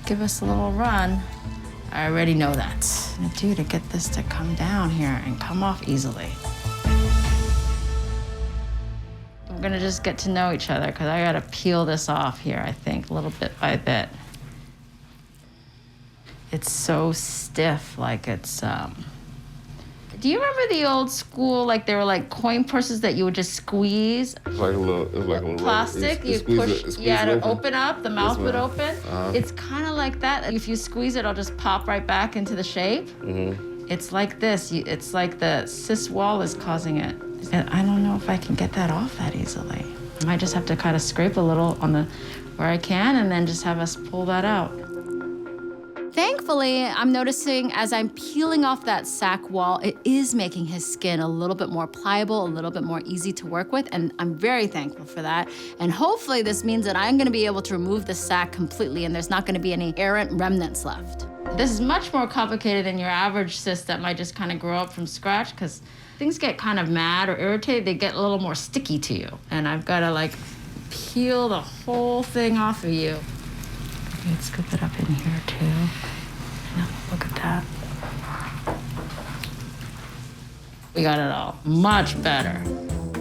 [SPEAKER 11] give us a little run. I already know that. What I'm gonna do to get this to come down here and come off easily. We're gonna just get to know each other, because I gotta peel this off here, I think, little bit by bit. It's so stiff, like it's, Do you remember the old school, like there were like coin purses that you would just squeeze?
[SPEAKER 15] It's like a little
[SPEAKER 11] plastic, you push, to open up, the mouth would open.
[SPEAKER 15] Uh-huh.
[SPEAKER 11] It's kind of like that. If you squeeze it, it'll just pop right back into the shape.
[SPEAKER 15] Mm-hmm.
[SPEAKER 11] It's like this, it's like the cyst wall is causing it. And I don't know if I can get that off that easily. I might just have to kind of scrape a little on where I can, and then just have us pull that out.
[SPEAKER 1] Thankfully, I'm noticing as I'm peeling off that sac wall, it is making his skin a little bit more pliable, a little bit more easy to work with, and I'm very thankful for that. And hopefully this means that I'm gonna be able to remove the sac completely and there's not gonna be any errant remnants left.
[SPEAKER 11] This is much more complicated than your average cyst that might just kind of grow up from scratch, because things get kind of mad or irritated, they get a little more sticky to you. And I've got to like peel the whole thing off of you. Let's scoop it up in here too. Now, look at that. We got it all much better.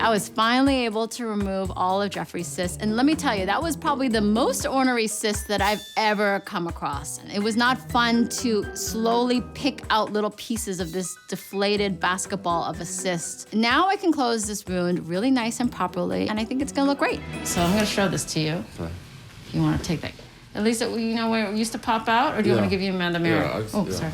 [SPEAKER 1] I was finally able to remove all of Jeffrey's cysts, and let me tell you, that was probably the most ornery cyst that I've ever come across. It was not fun to slowly pick out little pieces of this deflated basketball of a cyst. Now I can close this wound really nice and properly, and I think it's gonna look great.
[SPEAKER 11] So I'm gonna show this to you.
[SPEAKER 15] Okay.
[SPEAKER 11] If you wanna take that. At least, you know where it used to pop out, or do you want me to give you the mirror? Sorry.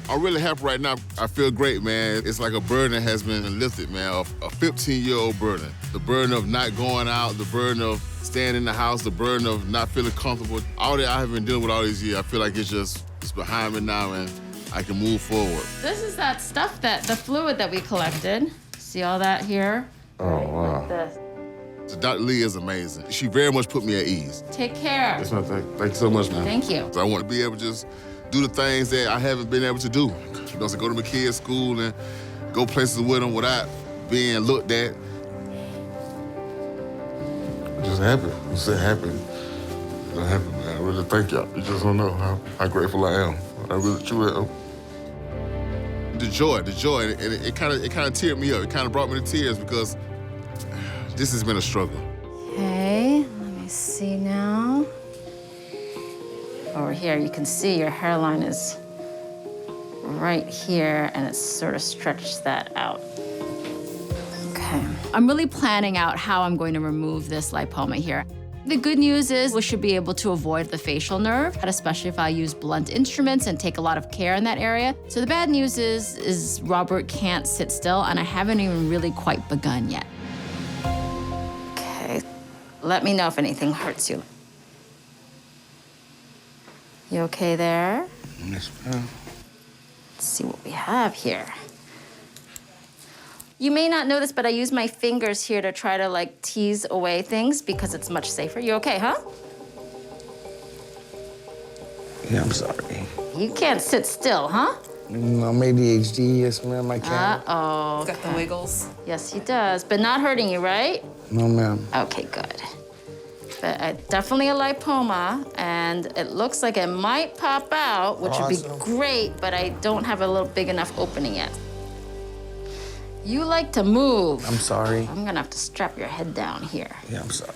[SPEAKER 15] I'm really happy right now. I feel great, man. It's like a burden has been lifted, man, a 15-year-old burden. The burden of not going out, the burden of staying in the house, the burden of not feeling comfortable. All that I have been dealing with all these years, I feel like it's behind me now, and I can move forward.
[SPEAKER 11] This is that stuff, the fluid that we collected. See all that here?
[SPEAKER 15] Oh, wow.
[SPEAKER 11] Like this.
[SPEAKER 15] So Dr. Lee is amazing. She very much put me at ease.
[SPEAKER 11] Take care.
[SPEAKER 15] That's my thing. Thank you so much, man.
[SPEAKER 11] Thank you.
[SPEAKER 15] So I want to be able to just do the things that I haven't been able to do. You know, so go to my kids' school and go places with them without being looked at happy. I'm so happy. I'm happy, man. I really thank y'all. You just don't know how grateful I am. I really, truly am. The joy, and it kind of teared me up. It kind of brought me to tears because this has been a struggle.
[SPEAKER 11] Okay, let me see now. Over here, you can see your hairline is right here, and it sort of stretched that out. Okay.
[SPEAKER 1] I'm really planning out how I'm going to remove this lipoma here. The good news is we should be able to avoid the facial nerve, especially if I use blunt instruments and take a lot of care in that area. So the bad news is Robert can't sit still, and I haven't even really quite begun yet.
[SPEAKER 11] Okay, let me know if anything hurts you. You okay there?
[SPEAKER 4] Yes, ma'am.
[SPEAKER 11] Let's see what we have here. You may not know this, but I use my fingers here to try to like tease away things because it's much safer. You okay, huh?
[SPEAKER 4] Yeah, I'm sorry.
[SPEAKER 11] You can't sit still, huh?
[SPEAKER 4] No, I'm ADHD, yes, ma'am, I can.
[SPEAKER 11] Uh-oh.
[SPEAKER 10] He's got the wiggles.
[SPEAKER 11] Yes, he does, but not hurting you, right?
[SPEAKER 4] No, ma'am.
[SPEAKER 11] Okay, good. But definitely a lipoma, and it looks like it might pop out, which would be great, but I don't have a little big enough opening yet. You like to move.
[SPEAKER 4] I'm sorry.
[SPEAKER 11] I'm gonna have to strap your head down here.
[SPEAKER 4] Yeah, I'm sorry.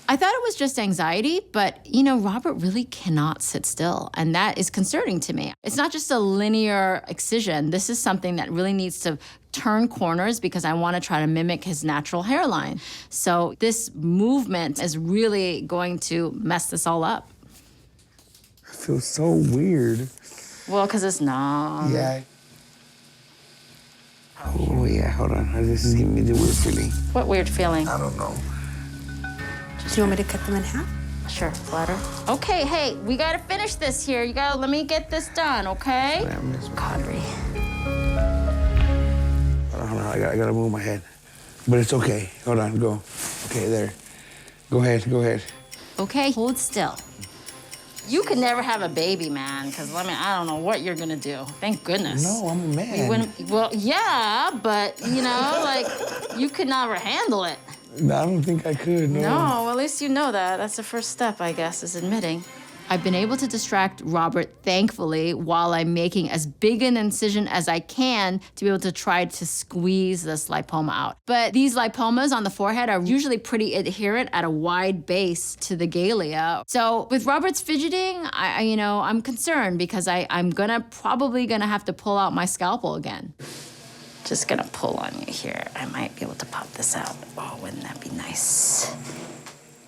[SPEAKER 1] I thought it was just anxiety, but Robert really cannot sit still, and that is concerning to me. It's not just a linear excision. This is something that really needs to turn corners because I want to try to mimic his natural hairline. So this movement is really going to mess this all up.
[SPEAKER 4] I feel so weird.
[SPEAKER 11] Well, because it's numb.
[SPEAKER 4] Yeah. Oh, yeah, hold on. This is giving me the weird feeling.
[SPEAKER 11] What weird feeling?
[SPEAKER 4] I don't know.
[SPEAKER 14] Do you want me to cut them in half?
[SPEAKER 11] Sure, flatter. Okay, hey, we gotta finish this here. Let me get this done, okay? Cadre.
[SPEAKER 4] Hold on, I gotta move my head. But it's okay. Hold on, go. Okay, there. Go ahead.
[SPEAKER 1] Okay, hold still.
[SPEAKER 11] You could never have a baby, man, because I don't know what you're gonna do. Thank goodness.
[SPEAKER 4] No, I'm a man.
[SPEAKER 11] We wouldn't, well, yeah, but you could never handle it.
[SPEAKER 4] No, I don't think I could, no.
[SPEAKER 11] No, well, at least you know that. That's the first step, I guess, is admitting.
[SPEAKER 1] I've been able to distract Robert, thankfully, while I'm making as big an incision as I can to be able to try to squeeze this lipoma out. But these lipomas on the forehead are usually pretty adherent at a wide base to the galea. So with Robert's fidgeting, I'm concerned because I'm probably gonna have to pull out my scalpel again.
[SPEAKER 11] Just gonna pull on you here. I might be able to pop this out. Oh, wouldn't that be nice?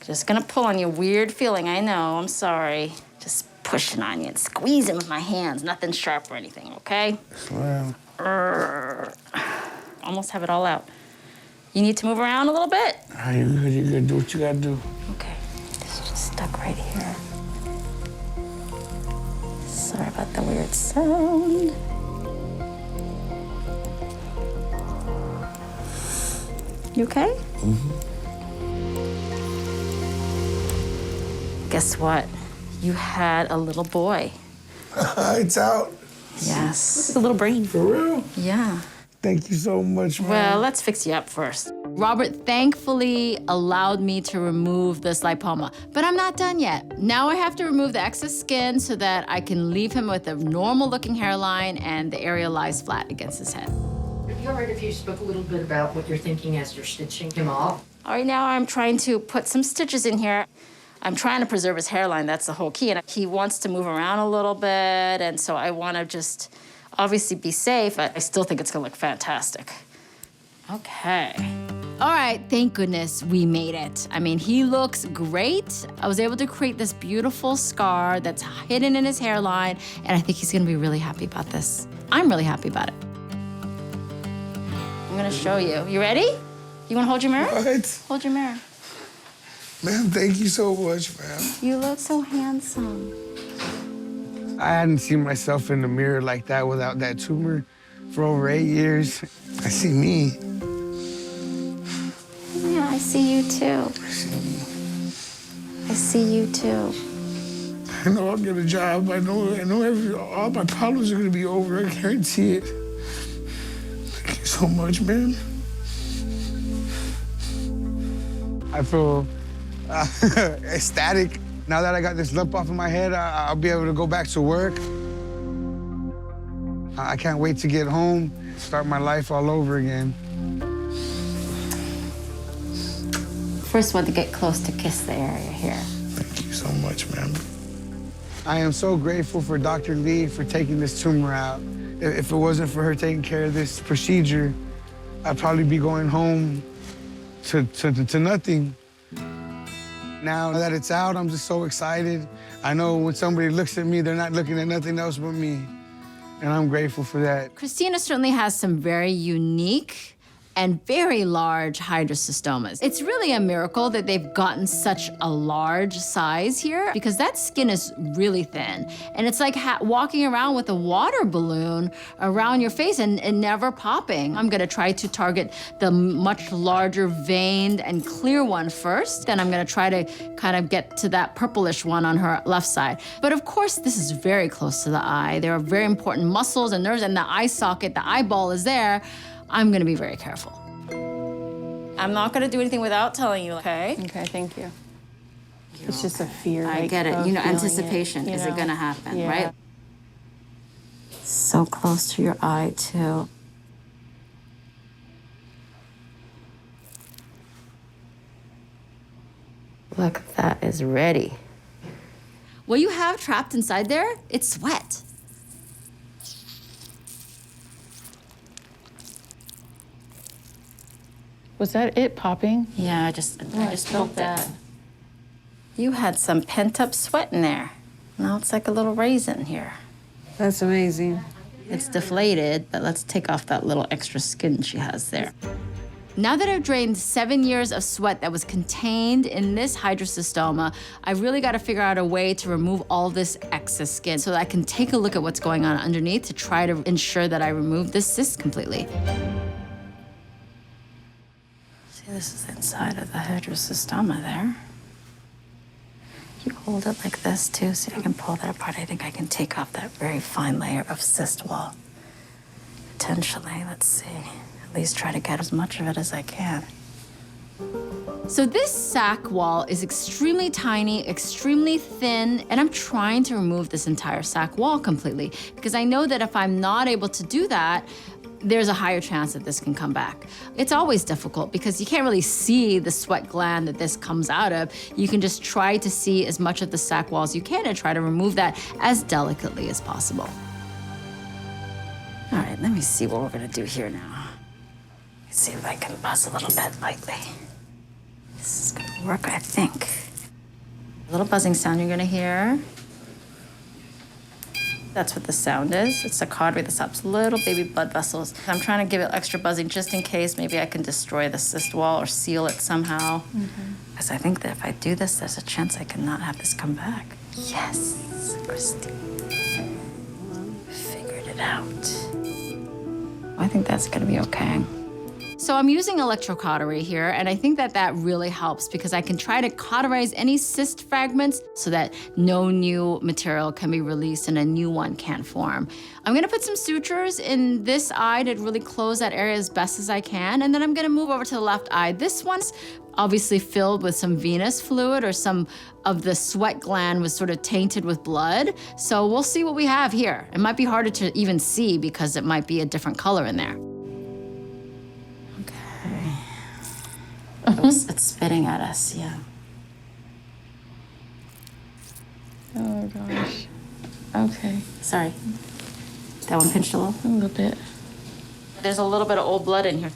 [SPEAKER 11] Just gonna pull on you. Weird feeling, I know, I'm sorry. Just pushing on you and squeezing with my hands. Nothing sharp or anything, okay?
[SPEAKER 4] Well.
[SPEAKER 11] Almost have it all out. You need to move around a little bit?
[SPEAKER 4] All right, you're good. Do what you gotta do.
[SPEAKER 11] Okay, it's just stuck right here. Sorry about the weird sound. You okay?
[SPEAKER 4] Mm-hmm.
[SPEAKER 11] Guess what? You had a little boy.
[SPEAKER 4] It's out.
[SPEAKER 11] Yes.
[SPEAKER 14] It's a little brain.
[SPEAKER 4] For real?
[SPEAKER 11] Yeah.
[SPEAKER 4] Thank you so much, man.
[SPEAKER 11] Well, let's fix you up first.
[SPEAKER 1] Robert thankfully allowed me to remove this lipoma, but I'm not done yet. Now I have to remove the excess skin so that I can leave him with a normal-looking hairline and the area lies flat against his head.
[SPEAKER 16] Would it be all right if you spoke a little bit about what you're thinking as you're stitching him off?
[SPEAKER 11] All right, now I'm trying to put some stitches in here. I'm trying to preserve his hairline, that's the whole key. And he wants to move around a little bit, and so I want to just obviously be safe. I still think it's gonna look fantastic. Okay.
[SPEAKER 1] All right, thank goodness we made it. I mean, he looks great. I was able to create this beautiful scar that's hidden in his hairline, and I think he's gonna be really happy about this. I'm really happy about it.
[SPEAKER 11] I'm gonna show you. You ready? You wanna hold your mirror?
[SPEAKER 4] What?
[SPEAKER 11] Hold your mirror.
[SPEAKER 4] Man, thank you so much, man.
[SPEAKER 11] You look so handsome.
[SPEAKER 4] I hadn't seen myself in the mirror like that without that tumor for over 8 years. I see me.
[SPEAKER 11] Yeah, I see you too. I see you too.
[SPEAKER 4] I know I'll get a job. I know all my problems are gonna be over. I guarantee it. Thank you so much, man. I feel
[SPEAKER 7] ecstatic. Now that I got this lump off of my head, I'll be able to go back to work. I can't wait to get home, start my life all over again.
[SPEAKER 11] First want to get close to kiss the area here.
[SPEAKER 7] Thank you so much, ma'am. I am so grateful for Dr. Lee for taking this tumor out. If it wasn't for her taking care of this procedure, I'd probably be going home to nothing. Now that it's out, I'm just so excited. I know when somebody looks at me, they're not looking at nothing else but me. And I'm grateful for that.
[SPEAKER 1] Christina certainly has some very unique and very large hidrocystomas. It's really a miracle that they've gotten such a large size here because that skin is really thin. And it's like walking around with a water balloon around your face and never popping. I'm gonna try to target the much larger veined and clear one first. Then I'm gonna try to kind of get to that purplish one on her left side. But of course, this is very close to the eye. There are very important muscles and nerves, and the eye socket, the eyeball is there. I'm gonna be very careful. I'm not gonna do anything without telling you, okay?
[SPEAKER 17] Okay, thank you. It's just a fear.
[SPEAKER 11] I get it. You know, anticipation. Is it gonna happen, right? So close to your eye, too. Look, that is ready.
[SPEAKER 1] What you have trapped inside there, it's sweat.
[SPEAKER 17] Was that it popping?
[SPEAKER 11] Yeah, I just felt that. You had some pent-up sweat in there. Now it's like a little raisin here.
[SPEAKER 17] That's amazing.
[SPEAKER 11] It's deflated, but let's take off that little extra skin she has there.
[SPEAKER 1] Now that I've drained 7 years of sweat that was contained in this hidrocystoma, I really got to figure out a way to remove all this excess skin so that I can take a look at what's going on underneath to try to ensure that I remove this cyst completely.
[SPEAKER 11] See, this is inside of the hidrocystoma there. You hold it like this too, so I can pull that apart. I think I can take off that very fine layer of cyst wall. Potentially, let's see. At least try to get as much of it as I can.
[SPEAKER 1] So this sac wall is extremely tiny, extremely thin, and I'm trying to remove this entire sac wall completely because I know that if I'm not able to do that, there's a higher chance that this can come back. It's always difficult because you can't really see the sweat gland that this comes out of. You can just try to see as much of the sac wall as you can and try to remove that as delicately as possible.
[SPEAKER 11] All right, let me see what we're gonna do here now. Let's see if I can buzz a little bit lightly. This is gonna work, I think. A little buzzing sound you're gonna hear. That's what the sound is. It's a cautery that stops little baby blood vessels. I'm trying to give it extra buzzing just in case maybe I can destroy the cyst wall or seal it somehow. Because I think that if I do this, there's a chance I can not have this come back. Yes, Christina. Figured it out. I think that's gonna be okay.
[SPEAKER 1] So I'm using electrocautery here, and I think that that really helps because I can try to cauterize any cyst fragments so that no new material can be released and a new one can't form. I'm gonna put some sutures in this eye to really close that area as best as I can, and then I'm gonna move over to the left eye. This one's obviously filled with some venous fluid or some of the sweat gland was sort of tainted with blood. So we'll see what we have here. It might be harder to even see because it might be a different color in there.
[SPEAKER 11] It's spitting at us, yeah.
[SPEAKER 17] Oh gosh. Okay.
[SPEAKER 11] Sorry. That one pinched a little?
[SPEAKER 17] A little bit.
[SPEAKER 11] There's a little bit of old blood in here.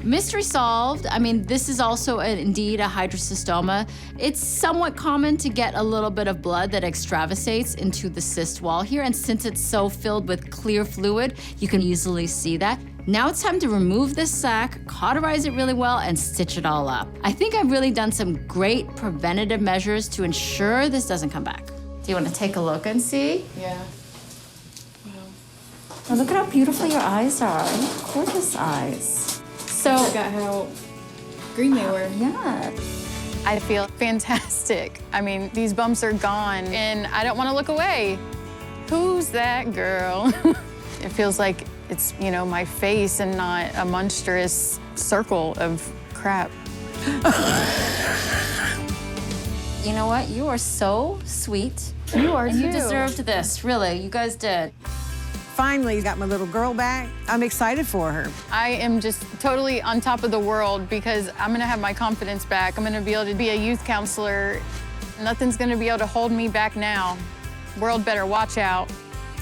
[SPEAKER 1] Mystery solved. I mean, this is also indeed a hidrocystoma. It's somewhat common to get a little bit of blood that extravasates into the cyst wall here, and since it's so filled with clear fluid, you can easily see that. Now it's time to remove this sac, cauterize it really well, and stitch it all up. I think I've really done some great preventative measures to ensure this doesn't come back.
[SPEAKER 11] Do you want to take a look and see?
[SPEAKER 17] Yeah.
[SPEAKER 11] Oh, look at how beautiful your eyes are. You have gorgeous eyes.
[SPEAKER 17] So I forgot how green they were.
[SPEAKER 11] Yeah.
[SPEAKER 17] I feel fantastic. I mean, these bumps are gone, and I don't want to look away. Who's that girl? It feels like it's, you know, my face and not a monstrous circle of crap.
[SPEAKER 11] You know what? You are so sweet. You are, and you deserved this, really. You guys did.
[SPEAKER 14] Finally got my little girl back. I'm excited for her.
[SPEAKER 17] I am just totally on top of the world because I'm gonna have my confidence back. I'm gonna be able to be a youth counselor. Nothing's gonna be able to hold me back now. World better watch out.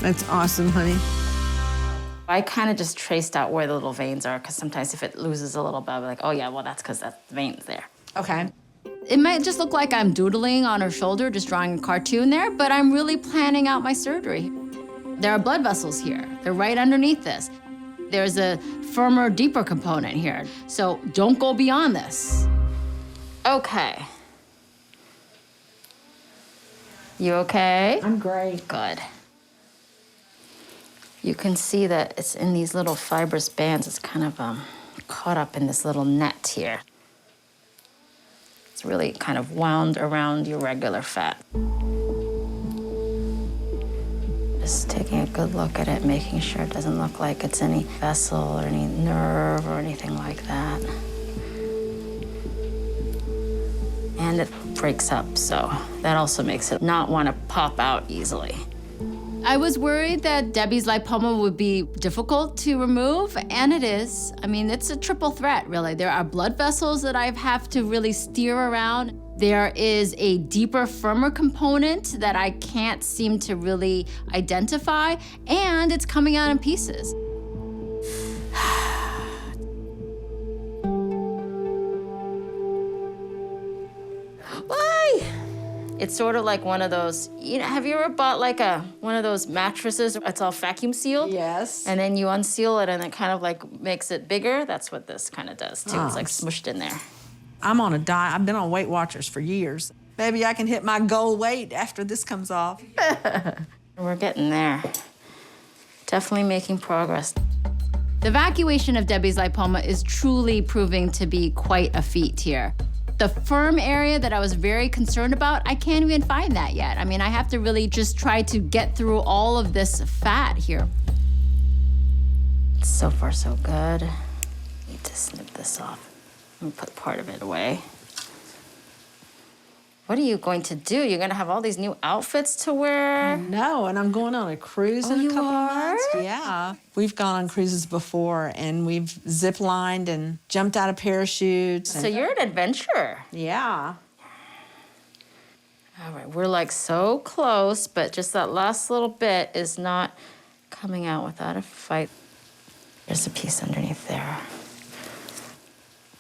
[SPEAKER 14] That's awesome, honey.
[SPEAKER 11] I kind of just traced out where the little veins are because sometimes if it loses a little bit, I'll be like, oh yeah, well that's because that vein's there.
[SPEAKER 14] Okay.
[SPEAKER 1] It might just look like I'm doodling on her shoulder, just drawing a cartoon there, but I'm really planning out my surgery. There are blood vessels here. They're right underneath this. There's a firmer, deeper component here. So don't go beyond this.
[SPEAKER 11] Okay. You okay?
[SPEAKER 14] I'm great.
[SPEAKER 11] Good. You can see that it's in these little fibrous bands. It's kind of caught up in this little net here. It's really kind of wound around your regular fat. Just taking a good look at it, making sure it doesn't look like it's any vessel or any nerve or anything like that. And it breaks up, so that also makes it not want to pop out easily.
[SPEAKER 1] I was worried that Debbie's lipoma would be difficult to remove, and it is. I mean, it's a triple threat, really. There are blood vessels that I have to really steer around. There is a deeper, firmer component that I can't seem to really identify, and it's coming out in pieces.
[SPEAKER 11] Why? It's sort of like one of those, have you ever bought like one of those mattresses? It's all vacuum sealed.
[SPEAKER 14] Yes.
[SPEAKER 11] And then you unseal it and it kind of like makes it bigger. That's what this kind of does too. It's like smushed in there.
[SPEAKER 14] I'm on a diet. I've been on Weight Watchers for years. Maybe I can hit my goal weight after this comes off.
[SPEAKER 11] We're getting there. Definitely making progress.
[SPEAKER 1] The evacuation of Debbie's lipoma is truly proving to be quite a feat here. The firm area that I was very concerned about, I can't even find that yet. I mean, I have to really just try to get through all of this fat here.
[SPEAKER 11] So far, so good. Need to snip this off. I'm gonna put part of it away. What are you going to do? You're gonna have all these new outfits to wear?
[SPEAKER 14] No, and I'm going on a cruise in a couple of months. Yeah. We've gone on cruises before, and we've zip-lined and jumped out of parachutes.
[SPEAKER 11] So you're an adventurer.
[SPEAKER 14] Yeah.
[SPEAKER 11] All right, we're like so close, but just that last little bit is not coming out without a fight. There's a piece underneath there.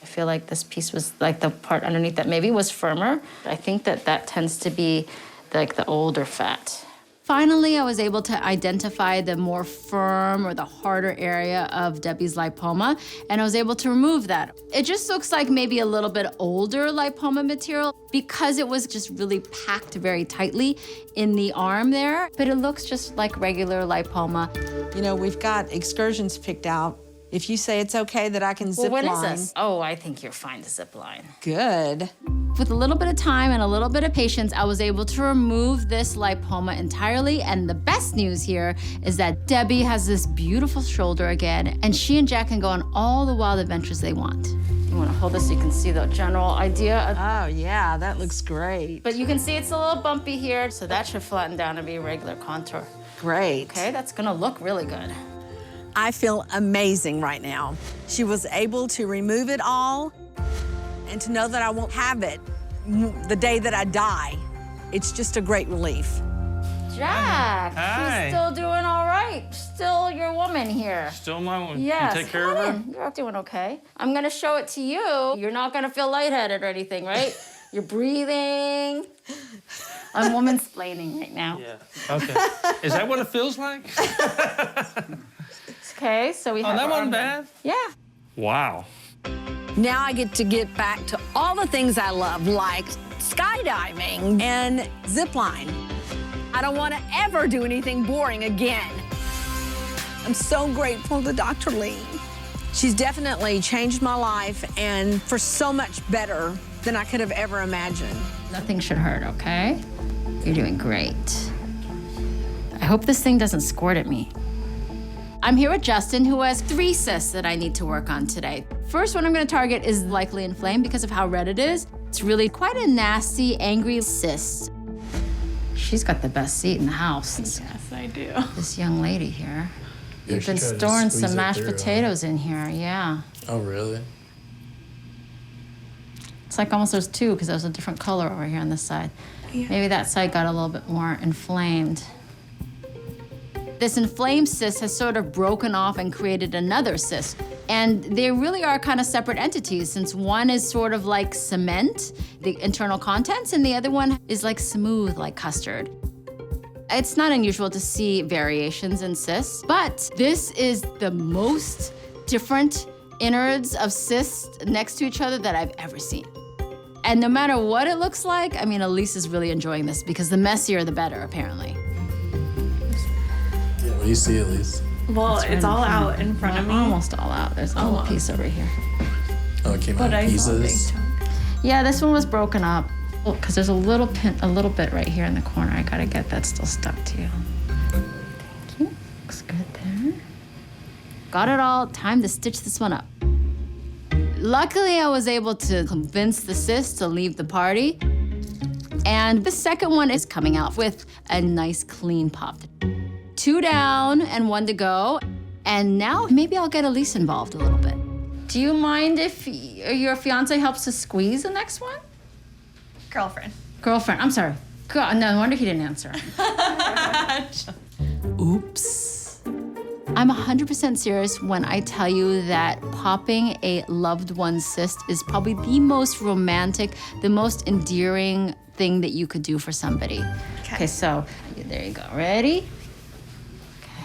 [SPEAKER 11] I feel like this piece was like the part underneath that maybe was firmer. I think that tends to be like the older fat.
[SPEAKER 1] Finally, I was able to identify the more firm or the harder area of Debbie's lipoma, and I was able to remove that. It just looks like maybe a little bit older lipoma material because it was just really packed very tightly in the arm there, but it looks just like regular lipoma.
[SPEAKER 14] You know, we've got excursions picked out. If you say it's okay that I can zip line.
[SPEAKER 11] Well, when is this? Oh, I think you're fine to zip line.
[SPEAKER 14] Good.
[SPEAKER 1] With a little bit of time and a little bit of patience, I was able to remove this lipoma entirely. And the best news here is that Debbie has this beautiful shoulder again, and she and Jack can go on all the wild adventures they want.
[SPEAKER 11] You want to hold this so you can see the general idea?
[SPEAKER 14] Oh, yeah, that looks great.
[SPEAKER 11] But you can see it's a little bumpy here, so that should flatten down and be a regular contour.
[SPEAKER 14] Great.
[SPEAKER 11] Okay, that's gonna look really good.
[SPEAKER 14] I feel amazing right now. She was able to remove it all and to know that I won't have it the day that I die. It's just a great relief.
[SPEAKER 11] Jack,
[SPEAKER 18] Hi.
[SPEAKER 11] she's still doing all right. Still your woman here.
[SPEAKER 18] Still my woman.
[SPEAKER 11] Yes,
[SPEAKER 18] You take care of her?
[SPEAKER 11] You're doing okay. I'm gonna show it to you. You're not gonna feel lightheaded or anything, right? You're breathing. I'm woman-splaining right now.
[SPEAKER 18] Yeah. Okay. Is that what it feels like?
[SPEAKER 11] Okay, so we have
[SPEAKER 18] that
[SPEAKER 11] our
[SPEAKER 18] wasn't
[SPEAKER 11] arm.
[SPEAKER 18] bad.
[SPEAKER 11] Yeah.
[SPEAKER 18] Wow.
[SPEAKER 6] Now I get to get back to all the things I love, like skydiving and zip line. I don't want to ever do anything boring again. I'm so grateful to Dr. Lee. She's definitely changed my life, and for so much better than I could have ever imagined.
[SPEAKER 1] Nothing should hurt, okay? You're doing great. I hope this thing doesn't squirt at me. I'm here with Justin, who has 3 cysts that I need to work on today. First one I'm gonna target is likely inflamed because of how red it is. It's really quite a nasty, angry cyst. She's got the best seat in the house.
[SPEAKER 17] Yes, I do.
[SPEAKER 1] This young lady here.
[SPEAKER 19] Yeah,
[SPEAKER 1] You've
[SPEAKER 19] she
[SPEAKER 1] been
[SPEAKER 19] tried to
[SPEAKER 1] storing
[SPEAKER 19] squeeze
[SPEAKER 1] some
[SPEAKER 19] it
[SPEAKER 1] mashed
[SPEAKER 19] through,
[SPEAKER 1] potatoes in here, yeah.
[SPEAKER 19] Oh, really?
[SPEAKER 1] It's like almost there's two because there's a different color over here on this side.
[SPEAKER 17] Yeah.
[SPEAKER 1] Maybe that side got a little bit more inflamed. This inflamed cyst has sort of broken off and created another cyst. And they really are kind of separate entities since one is sort of like cement, the internal contents, and the other one is like smooth, like custard. It's not unusual to see variations in cysts, but this is the most different innards of cysts next to each other that I've ever seen. And no matter what it looks like, I mean, Elise is really enjoying this because the messier, the better, apparently.
[SPEAKER 19] Yeah, what do you see, Elise?
[SPEAKER 17] Well, it's all out in front of me.
[SPEAKER 1] Almost all out. There's a little piece over here.
[SPEAKER 19] Oh, it came out in pieces?
[SPEAKER 1] Yeah, this one was broken up. Well, because there's a little bit right here in the corner. I gotta get that still stuck to you. Thank you. Looks good there. Got it all. Time to stitch this one up. Luckily, I was able to convince the cyst to leave the party. And the second one is coming out with a nice clean pop. 2 down and 1 to go. And now maybe I'll get Elise involved a little bit. Do you mind if your fiance helps to squeeze the next one?
[SPEAKER 17] Girlfriend.
[SPEAKER 1] Girlfriend, I'm sorry. God, no wonder he didn't answer. Oops. I'm 100% serious when I tell you that popping a loved one's cyst is probably the most romantic, the most endearing thing that you could do for somebody. Okay, so there you go. Ready?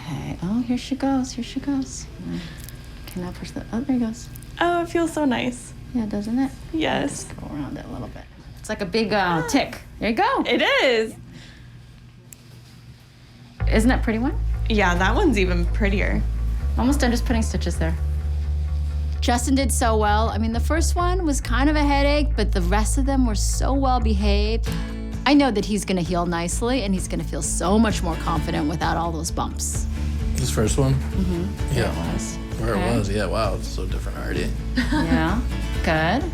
[SPEAKER 1] Okay. Oh, here she goes. Here she goes. Can I push the? Oh, there it goes.
[SPEAKER 17] Oh, it feels so nice.
[SPEAKER 1] Yeah, doesn't it?
[SPEAKER 17] Yes.
[SPEAKER 1] Just go around it a little bit. It's like a big tick. There you go.
[SPEAKER 17] It is.
[SPEAKER 1] Isn't that a pretty one?
[SPEAKER 17] Yeah, that one's even prettier.
[SPEAKER 1] Almost done just putting stitches there. Justin did so well. I mean, the first one was kind of a headache, but the rest of them were so well behaved. I know that he's gonna heal nicely and he's gonna feel so much more confident without all those bumps.
[SPEAKER 19] This first one?
[SPEAKER 1] Mm-hmm.
[SPEAKER 19] Yeah.
[SPEAKER 1] It was.
[SPEAKER 19] Where
[SPEAKER 1] Okay.
[SPEAKER 19] it was, yeah, wow, it's so different already.
[SPEAKER 1] Yeah, good.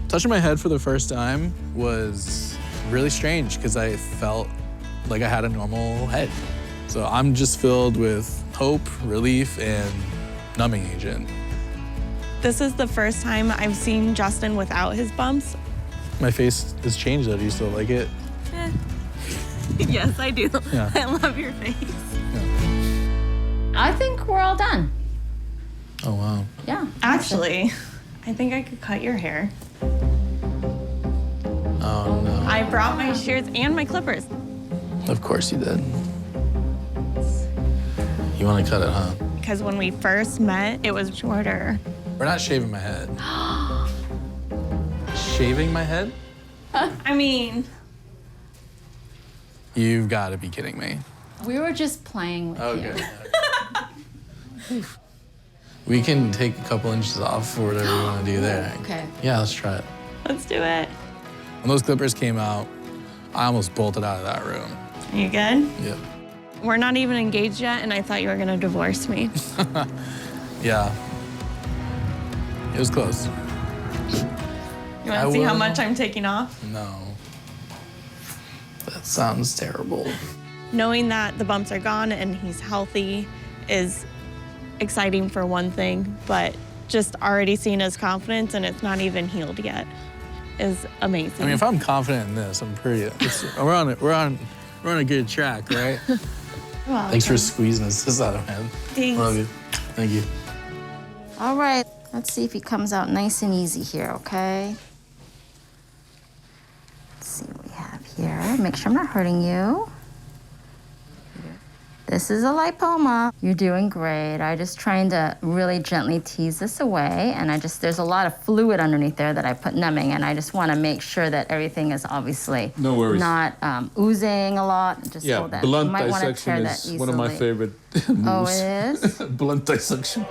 [SPEAKER 20] Touching my head for the first time was really strange because I felt like I had a normal head. So I'm just filled with hope, relief, and numbing agent.
[SPEAKER 17] This is the first time I've seen Justin without his bumps.
[SPEAKER 20] My face has changed though. Do you still like it?
[SPEAKER 17] Yes, I do.
[SPEAKER 20] Yeah.
[SPEAKER 17] I love your face.
[SPEAKER 1] I think we're all done.
[SPEAKER 19] Oh, wow.
[SPEAKER 1] Yeah.
[SPEAKER 17] Actually, I think I could cut your hair.
[SPEAKER 19] Oh, no.
[SPEAKER 17] I brought my shears and my clippers.
[SPEAKER 19] Of course you did. You want to cut it, huh?
[SPEAKER 17] Because when we first met, it was shorter.
[SPEAKER 20] We're not shaving my head. Shaving my head?
[SPEAKER 17] I mean,
[SPEAKER 20] You've got to be kidding me.
[SPEAKER 1] We were just playing with
[SPEAKER 20] Okay.
[SPEAKER 1] you.
[SPEAKER 20] We can take a couple inches off for whatever you want to do there.
[SPEAKER 1] Okay.
[SPEAKER 20] Yeah, let's try it.
[SPEAKER 17] let's do it.
[SPEAKER 20] When those clippers came out, I almost bolted out of that room.
[SPEAKER 17] Are you good?
[SPEAKER 20] Yep.
[SPEAKER 17] We're not even engaged yet, and I thought you were gonna divorce me.
[SPEAKER 20] Yeah. It was close.
[SPEAKER 17] You wanna see how much I'm taking off?
[SPEAKER 20] No. That sounds terrible.
[SPEAKER 17] Knowing that the bumps are gone and he's healthy is exciting for one thing, but just already seeing his confidence and it's not even healed yet is amazing.
[SPEAKER 20] I mean, if I'm confident in this, I'm pretty. We're on a good track, right?
[SPEAKER 17] Well,
[SPEAKER 19] Thanks for squeezing this out of my head.
[SPEAKER 17] Thanks.
[SPEAKER 19] Love you. Thank you.
[SPEAKER 1] All right, let's see if he comes out nice and easy here, okay? Let's see what we have here. Make sure I'm not hurting you. This is a lipoma. You're doing great. I'm just trying to really gently tease this away, and there's a lot of fluid underneath there that I put numbing, and I just want to make sure that everything is obviously
[SPEAKER 21] No worries.
[SPEAKER 1] not oozing a lot. Just
[SPEAKER 21] Yeah,
[SPEAKER 1] so that
[SPEAKER 21] blunt
[SPEAKER 1] you might want to
[SPEAKER 21] dissection
[SPEAKER 1] tear that
[SPEAKER 21] is
[SPEAKER 1] easily.
[SPEAKER 21] one of my favorite
[SPEAKER 1] Oh,
[SPEAKER 21] moves.
[SPEAKER 1] it is?
[SPEAKER 21] Blunt dissection.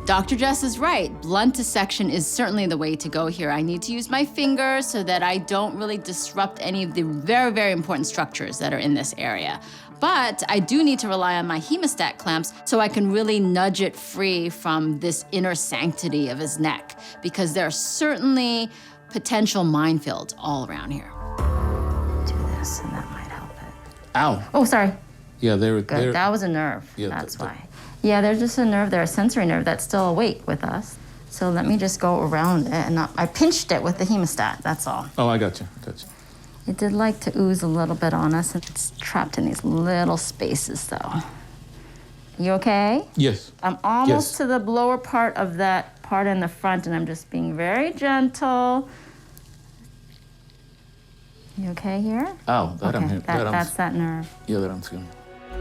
[SPEAKER 1] Dr. Jess is right. Blunt dissection is certainly the way to go here. I need to use my finger so that I don't really disrupt any of the very, very important structures that are in this area. But I do need to rely on my hemostat clamps so I can really nudge it free from this inner sanctity of his neck, because there are certainly potential minefield all around here.
[SPEAKER 11] Do this, and that might help it.
[SPEAKER 19] Ow.
[SPEAKER 11] Oh, sorry.
[SPEAKER 19] Yeah,
[SPEAKER 11] Good. That was a nerve.
[SPEAKER 19] Yeah,
[SPEAKER 11] that's why. Yeah, there's just a nerve there, a sensory nerve that's still awake with us. So let me just go around it, and I pinched it with the hemostat, that's all.
[SPEAKER 19] Oh, I got you.
[SPEAKER 11] It did like to ooze a little bit on us. It's trapped in these little spaces, though. You okay?
[SPEAKER 19] Yes.
[SPEAKER 11] I'm almost to the lower part of that part in the front, and I'm just being very gentle. You okay here?
[SPEAKER 19] Ow, that I'm
[SPEAKER 11] That's that nerve.
[SPEAKER 19] Yeah, that I'm feeling.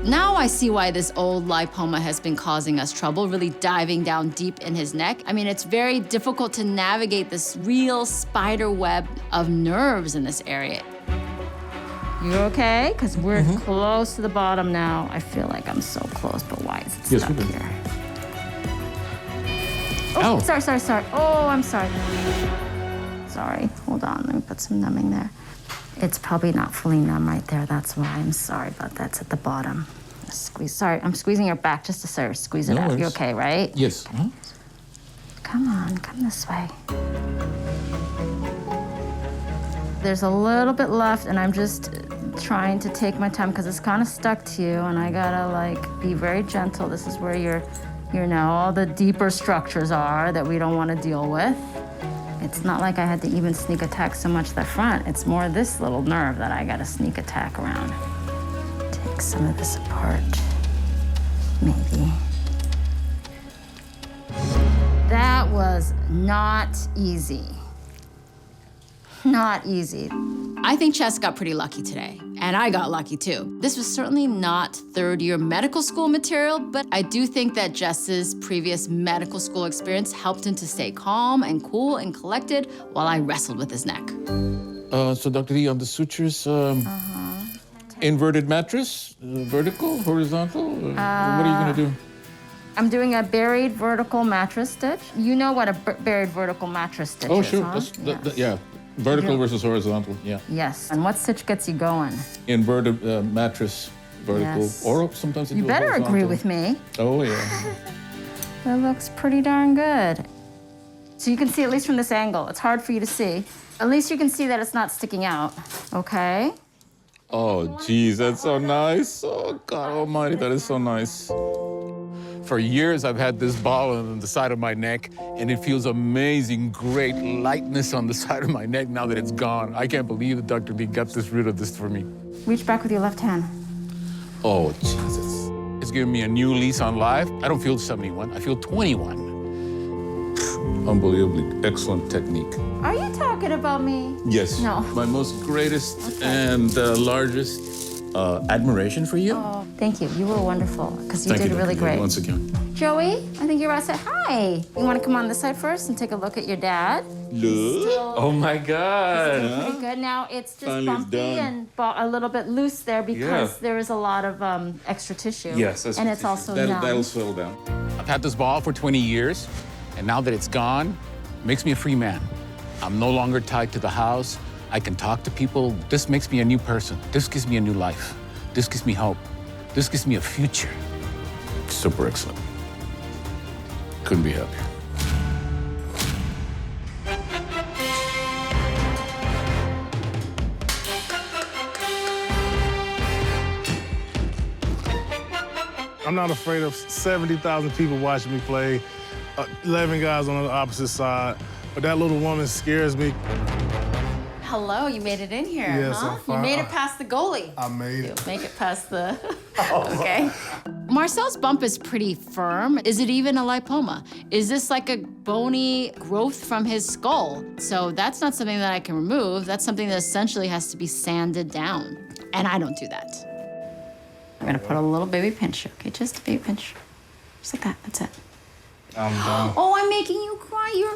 [SPEAKER 1] Now I see why this old lipoma has been causing us trouble, really diving down deep in his neck. I mean, it's very difficult to navigate this real spider web of nerves in this area.
[SPEAKER 11] You okay? Because we're close to the bottom now. I feel like I'm so close, but why is it stuck here? Oh, sorry. Oh, I'm sorry. Sorry, hold on, let me put some numbing there. It's probably not fully numb right there, that's why. I'm sorry about that. It's at the bottom. Squeeze, sorry, I'm squeezing your back just to squeeze it out. You okay, right?
[SPEAKER 19] Yes.
[SPEAKER 11] Come on, come this way. There's a little bit left, and I'm just trying to take my time because it's kind of stuck to you, and I gotta like be very gentle. This is where your all the deeper structures are that we don't want to deal with. It's not like I had to even sneak attack so much the front. It's more this little nerve that I gotta sneak attack around. Take some of this apart, maybe. That was not easy. Not easy.
[SPEAKER 1] I think Jess got pretty lucky today, and I got lucky too. This was certainly not third-year medical school material, but I do think that Jess's previous medical school experience helped him to stay calm and cool and collected while I wrestled with his neck.
[SPEAKER 18] So Dr. Lee, on the sutures, inverted mattress, vertical, horizontal? What are you gonna do?
[SPEAKER 11] I'm doing a buried vertical mattress stitch. You know what a buried vertical mattress stitch is,
[SPEAKER 18] sure.
[SPEAKER 11] huh?
[SPEAKER 18] Yeah. Vertical versus horizontal, yeah.
[SPEAKER 11] Yes. And what stitch gets you going?
[SPEAKER 18] Inverted mattress, vertical,
[SPEAKER 11] Yes.
[SPEAKER 18] or sometimes
[SPEAKER 11] You better agree with me.
[SPEAKER 18] Oh, yeah.
[SPEAKER 11] That looks pretty darn good. So you can see at least from this angle. It's hard for you to see. At least you can see that it's not sticking out, okay?
[SPEAKER 18] Oh, geez, that's so nice. Oh, God almighty, that is so nice. For years, I've had this ball on the side of my neck, and it feels amazing, great lightness on the side of my neck now that it's gone. I can't believe that Dr. Lee got rid of this for me.
[SPEAKER 11] Reach back with your left hand.
[SPEAKER 18] Oh, Jesus. It's given me a new lease on life. I don't feel 71, I feel 21. Unbelievably excellent technique.
[SPEAKER 11] Are you talking about me?
[SPEAKER 18] Yes.
[SPEAKER 11] No.
[SPEAKER 18] My most greatest and largest admiration for you.
[SPEAKER 11] Oh, thank you. You were wonderful, because you
[SPEAKER 18] Thank
[SPEAKER 11] did
[SPEAKER 18] you,
[SPEAKER 11] really
[SPEAKER 18] Dr. Lee,
[SPEAKER 11] great.
[SPEAKER 18] once again.
[SPEAKER 11] Joey, I think you're about to say hi. You want to come on this side first and take a look at your dad?
[SPEAKER 13] Look. Oh my God.
[SPEAKER 11] Pretty good. Now it's just
[SPEAKER 13] Finally it's
[SPEAKER 11] bumpy
[SPEAKER 13] done.
[SPEAKER 11] and a little bit loose there because
[SPEAKER 13] Yeah.
[SPEAKER 11] there is a lot of extra tissue.
[SPEAKER 18] Yes, that's
[SPEAKER 11] and it's also
[SPEAKER 18] that'll
[SPEAKER 11] numb.
[SPEAKER 18] settle down. I've had this ball for 20 years, and now that it's gone, it makes me a free man. I'm no longer tied to the house. I can talk to people. This makes me a new person. This gives me a new life. This gives me hope. This gives me a future. Super excellent. Couldn't be happier.
[SPEAKER 21] I'm not afraid of 70,000 people watching me play, 11 guys on the opposite side, but that little woman scares me.
[SPEAKER 1] Hello, you made it in here,
[SPEAKER 21] Yes,
[SPEAKER 1] huh?
[SPEAKER 21] I'm fine.
[SPEAKER 1] You made it past the goalie.
[SPEAKER 21] I made it.
[SPEAKER 1] Make it past the... Okay. Marcel's bump is pretty firm. Is it even a lipoma? Is this like a bony growth from his skull? So that's not something that I can remove. That's something that essentially has to be sanded down. And I don't do that. I'm gonna put a little baby pinch, okay? Just a baby pinch. Just like that, that's it.
[SPEAKER 21] I'm done.
[SPEAKER 1] Oh, I'm making you cry. You're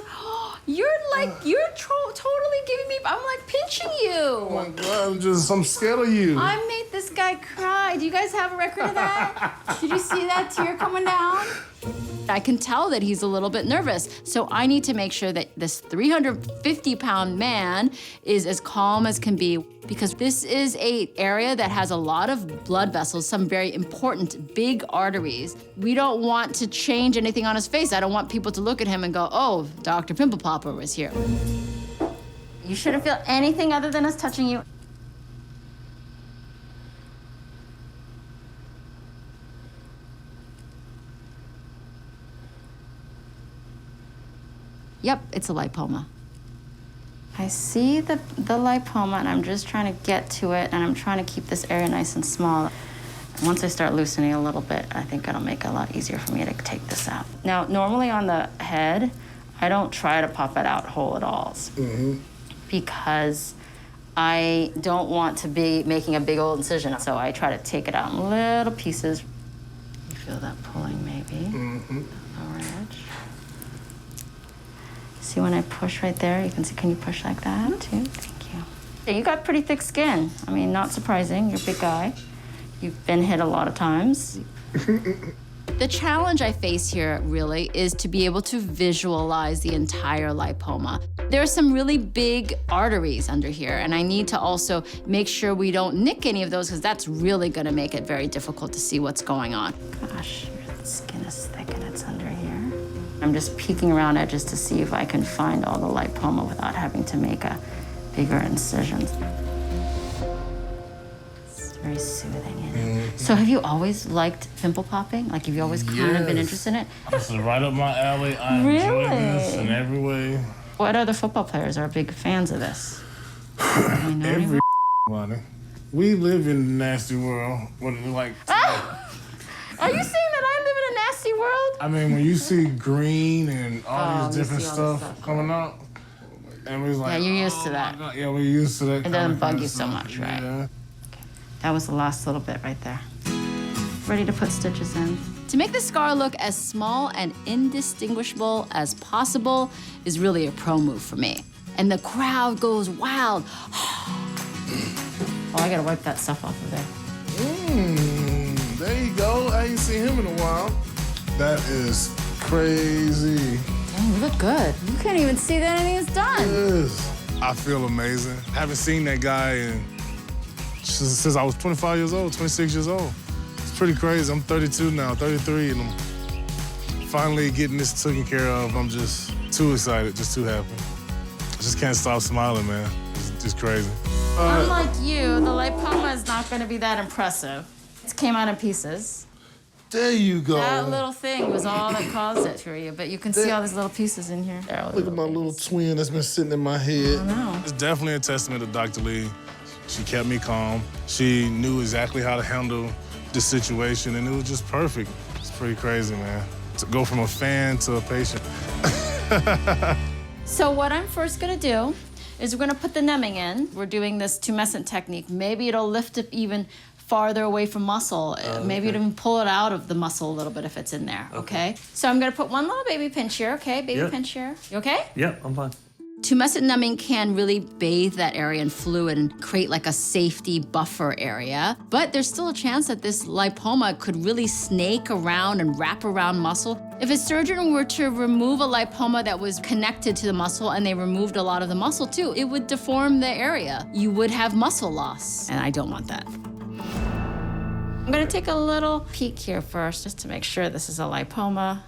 [SPEAKER 1] totally giving me, I'm like pinching you.
[SPEAKER 21] Oh my God, I'm scared of you.
[SPEAKER 1] I made this guy cry. Do you guys have a record of that? Did you see that tear coming down? I can tell that he's a little bit nervous. So I need to make sure that this 350-pound man is as calm as can be, because this is an area that has a lot of blood vessels, some very important big arteries. We don't want to change anything on his face. I don't want people to look at him and go, oh, Dr. Pimple Popper was here.
[SPEAKER 11] You shouldn't feel anything other than us touching you. Yep, it's a lipoma. I see the lipoma, and I'm just trying to get to it, and I'm trying to keep this area nice and small. Once I start loosening a little bit, I think it'll make it a lot easier for me to take this out. Now, normally on the head, I don't try to pop it out whole at all, because I don't want to be making a big old incision, so I try to take it out in little pieces. You feel that pulling, maybe? Lower edge. See when I push right there? You can see, can you push like that too? Thank you. Yeah, you got pretty thick skin. I mean, not surprising, you're a big guy. You've been hit a lot of times. The challenge I face here really is to be able to visualize the entire lipoma. There are some really big arteries under here, and I need to also make sure we don't nick any of those, because that's really gonna make it very difficult to see what's going on. Gosh, your skin is thick and it's under here. I'm just peeking around edges to see if I can find all the lipoma without having to make a bigger incision. It's very soothing in it. So have you always liked pimple popping? Like, have you always kind of been interested in it?
[SPEAKER 21] This is right up my alley. I enjoy this in every way.
[SPEAKER 11] What other football players are big fans of this?
[SPEAKER 21] Every money. We live in a nasty world. What is it like?
[SPEAKER 11] Are you saying that I live in a nasty world?
[SPEAKER 21] I mean, when you see green and all these different stuff coming out, and we was like,
[SPEAKER 11] yeah, you're used to that.
[SPEAKER 21] Yeah, we're used to that.
[SPEAKER 11] It doesn't bug you so much, right?
[SPEAKER 21] Yeah.
[SPEAKER 11] Okay. That was the last little bit right there. Ready to put stitches in. To make the scar look as small and indistinguishable as possible is really a pro move for me. And the crowd goes wild. Oh, I gotta wipe that stuff off of there.
[SPEAKER 21] There you go. I ain't seen him in a while. That is crazy.
[SPEAKER 11] Dang, you look good. You can't even see that anything is done.
[SPEAKER 21] Yes. I feel amazing. I haven't seen that guy since I was 25 years old, 26 years old. It's pretty crazy. I'm 32 now, 33, and I'm finally getting this taken care of. I'm just too excited, just too happy. I just can't stop smiling, man. It's just crazy.
[SPEAKER 11] Unlike you, the lipoma is not gonna be that impressive. It came out in pieces.
[SPEAKER 21] There you go.
[SPEAKER 11] That little thing was all that caused it for you, but you can see all these little pieces in here.
[SPEAKER 21] Look at my little twin that's been sitting in my head.
[SPEAKER 11] I know.
[SPEAKER 21] It's definitely a testament to Dr. Lee. She kept me calm. She knew exactly how to handle the situation, and it was just perfect. It's pretty crazy, man. To go from a fan to a patient.
[SPEAKER 11] So what I'm first gonna do is we're gonna put the numbing in. We're doing this tumescent technique. Maybe it'll lift it even farther away from muscle. Maybe it'll even pull it out of the muscle a little bit if it's in there, okay? So I'm gonna put one little baby pinch here, okay? Baby pinch here. You okay?
[SPEAKER 19] Yep, I'm fine.
[SPEAKER 11] Tumescent numbing can really bathe that area in fluid and create like a safety buffer area, but there's still a chance that this lipoma could really snake around and wrap around muscle. If a surgeon were to remove a lipoma that was connected to the muscle and they removed a lot of the muscle too, it would deform the area. You would have muscle loss, and I don't want that. I'm gonna take a little peek here first just to make sure this is a lipoma.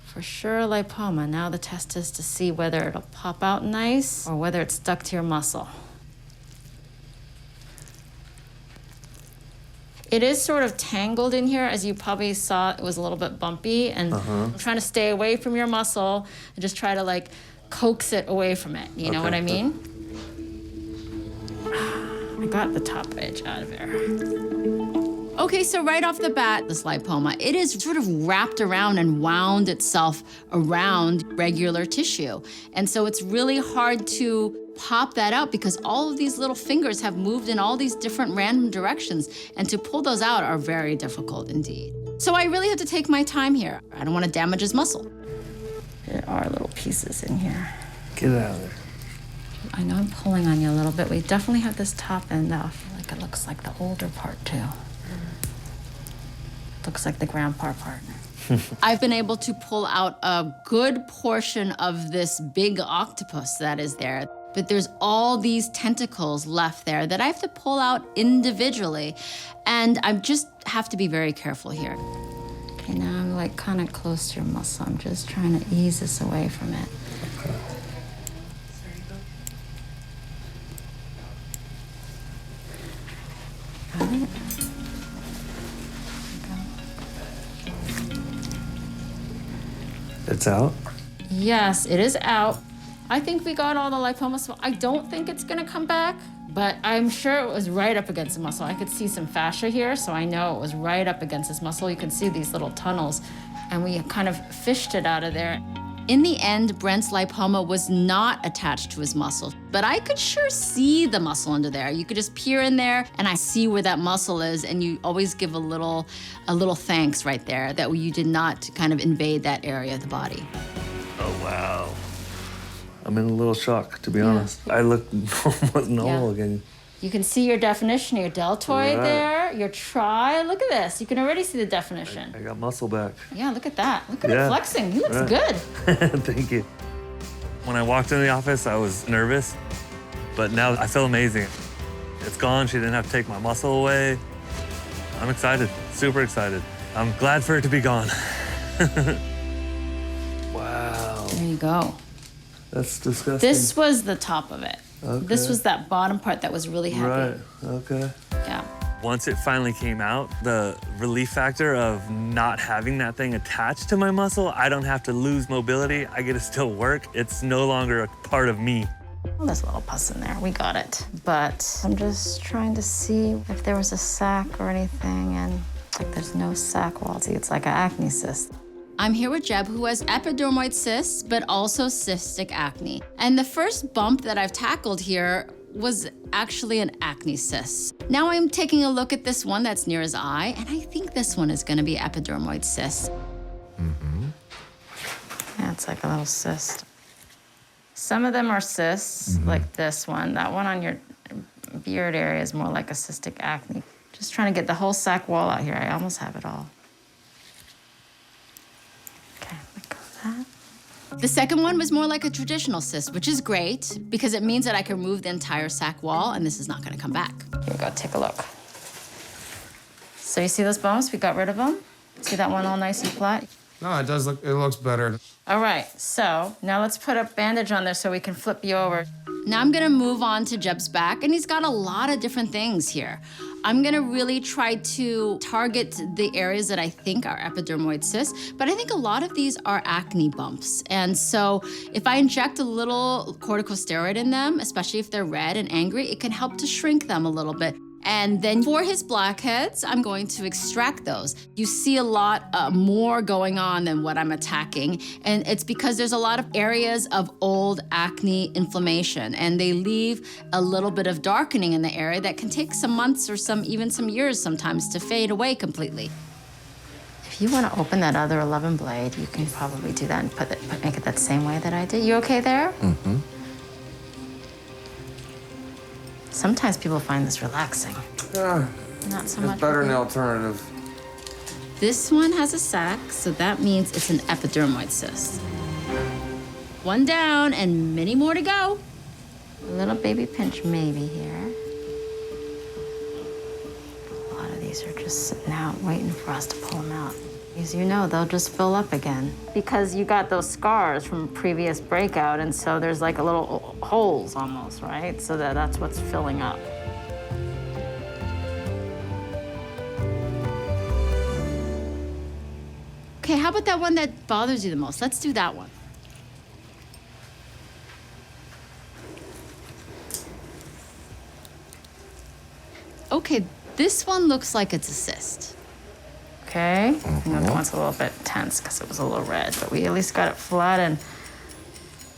[SPEAKER 11] For sure, lipoma. Now the test is to see whether it'll pop out nice or whether it's stuck to your muscle. It is sort of tangled in here. As you probably saw, it was a little bit bumpy, and I'm trying to stay away from your muscle and just try to like coax it away from it. You know what I mean? I got the top edge out of there. Okay, so right off the bat, this lipoma, it is sort of wrapped around and wound itself around regular tissue. And so it's really hard to pop that out because all of these little fingers have moved in all these different random directions, and to pull those out are very difficult indeed. So I really have to take my time here. I don't want to damage his muscle. There are little pieces in here.
[SPEAKER 19] Get out of there.
[SPEAKER 11] I know I'm pulling on you a little bit. We definitely have this top end though. I feel like it looks like the older part too. Looks like the grandpa part. I've been able to pull out a good portion of this big octopus that is there, but there's all these tentacles left there that I have to pull out individually, and I just have to be very careful here. Okay, now I'm like kind of close to your muscle. I'm just trying to ease this away from it.
[SPEAKER 3] It's out?
[SPEAKER 11] Yes, it is out. I think we got all the lipomas. I don't think it's gonna come back, but I'm sure it was right up against the muscle. I could see some fascia here, so I know it was right up against this muscle. You can see these little tunnels, and we kind of fished it out of there.
[SPEAKER 1] In the end, Brent's lipoma was not attached to his muscle, but I could sure see the muscle under there. You could just peer in there, and I see where that muscle is, and you always give a little thanks right there that you did not kind of invade that area of the body.
[SPEAKER 3] Oh, wow. I'm in a little shock, to be honest. I look almost normal again.
[SPEAKER 11] You can see your definition, your deltoid
[SPEAKER 3] Right.
[SPEAKER 11] there, your tri. Look at this. You can already see the definition.
[SPEAKER 3] I got muscle back.
[SPEAKER 11] Yeah, look at that. Look at it flexing. He looks
[SPEAKER 3] Right.
[SPEAKER 11] good.
[SPEAKER 3] Thank you. When I walked into the office, I was nervous, but now I feel amazing. It's gone. She didn't have to take my muscle away. I'm excited, super excited. I'm glad for it to be gone. Wow.
[SPEAKER 11] There you go.
[SPEAKER 3] That's disgusting.
[SPEAKER 11] This was the top of it.
[SPEAKER 3] Okay.
[SPEAKER 11] This was that bottom part that was really heavy.
[SPEAKER 3] Right, okay.
[SPEAKER 11] Yeah.
[SPEAKER 3] Once it finally came out, the relief factor of not having that thing attached to my muscle, I don't have to lose mobility. I get to still work. It's no longer a part of me.
[SPEAKER 11] Well, there's a little pus in there. We got it. But I'm just trying to see if there was a sac or anything, and like there's no sac wall. See, it's like an acne cyst.
[SPEAKER 1] I'm here with Jeb, who has epidermoid cysts, but also cystic acne. And the first bump that I've tackled here was actually an acne cyst. Now I'm taking a look at this one that's near his eye, and I think this one is gonna be epidermoid cyst.
[SPEAKER 11] Yeah, it's like a little cyst. Some of them are cysts, like this one. That one on your beard area is more like a cystic acne. Just trying to get the whole sac wall out here. I almost have it all.
[SPEAKER 1] The second one was more like a traditional cyst, which is great because it means that I can remove the entire sac wall and this is not gonna come back.
[SPEAKER 11] Here we go, take a look. So you see those bumps? We got rid of them. See that one all nice and flat?
[SPEAKER 22] No, it does look, it looks better.
[SPEAKER 11] All right, so now let's put a bandage on there so we can flip you over.
[SPEAKER 1] Now I'm gonna move on to Jeb's back, and he's got a lot of different things here. I'm gonna really try to target the areas that I think are epidermoid cysts, but I think a lot of these are acne bumps. And so if I inject a little corticosteroid in them, especially if they're red and angry, it can help to shrink them a little bit. And then for his blackheads, I'm going to extract those. You see a lot more going on than what I'm attacking. And it's because there's a lot of areas of old acne inflammation, and they leave a little bit of darkening in the area that can take some months or even some years sometimes to fade away completely.
[SPEAKER 11] If you want to open that other 11 blade, you can probably do that and make it that same way that I did. You okay there?
[SPEAKER 3] Mm-hmm.
[SPEAKER 11] Sometimes people find this relaxing.
[SPEAKER 22] Yeah,
[SPEAKER 11] Not so
[SPEAKER 22] it's
[SPEAKER 11] much.
[SPEAKER 22] better than the alternative.
[SPEAKER 1] This one has a sac, so that means it's an epidermoid cyst. One down and many more to go.
[SPEAKER 11] A little baby pinch maybe here. A lot of these are just sitting out waiting for us to pull them out. As you know, they'll just fill up again. Because you got those scars from previous breakout, and so there's like a little holes almost, right? So that's what's filling up.
[SPEAKER 1] Okay, how about that one that bothers you the most? Let's do that one. Okay, this one looks like it's a cyst.
[SPEAKER 11] Okay, you know, that one's a little bit tense because it was a little red, but we at least got it flat and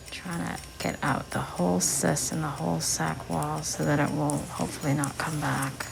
[SPEAKER 11] trying to get out the whole cyst and the whole sac wall so that it will hopefully not come back.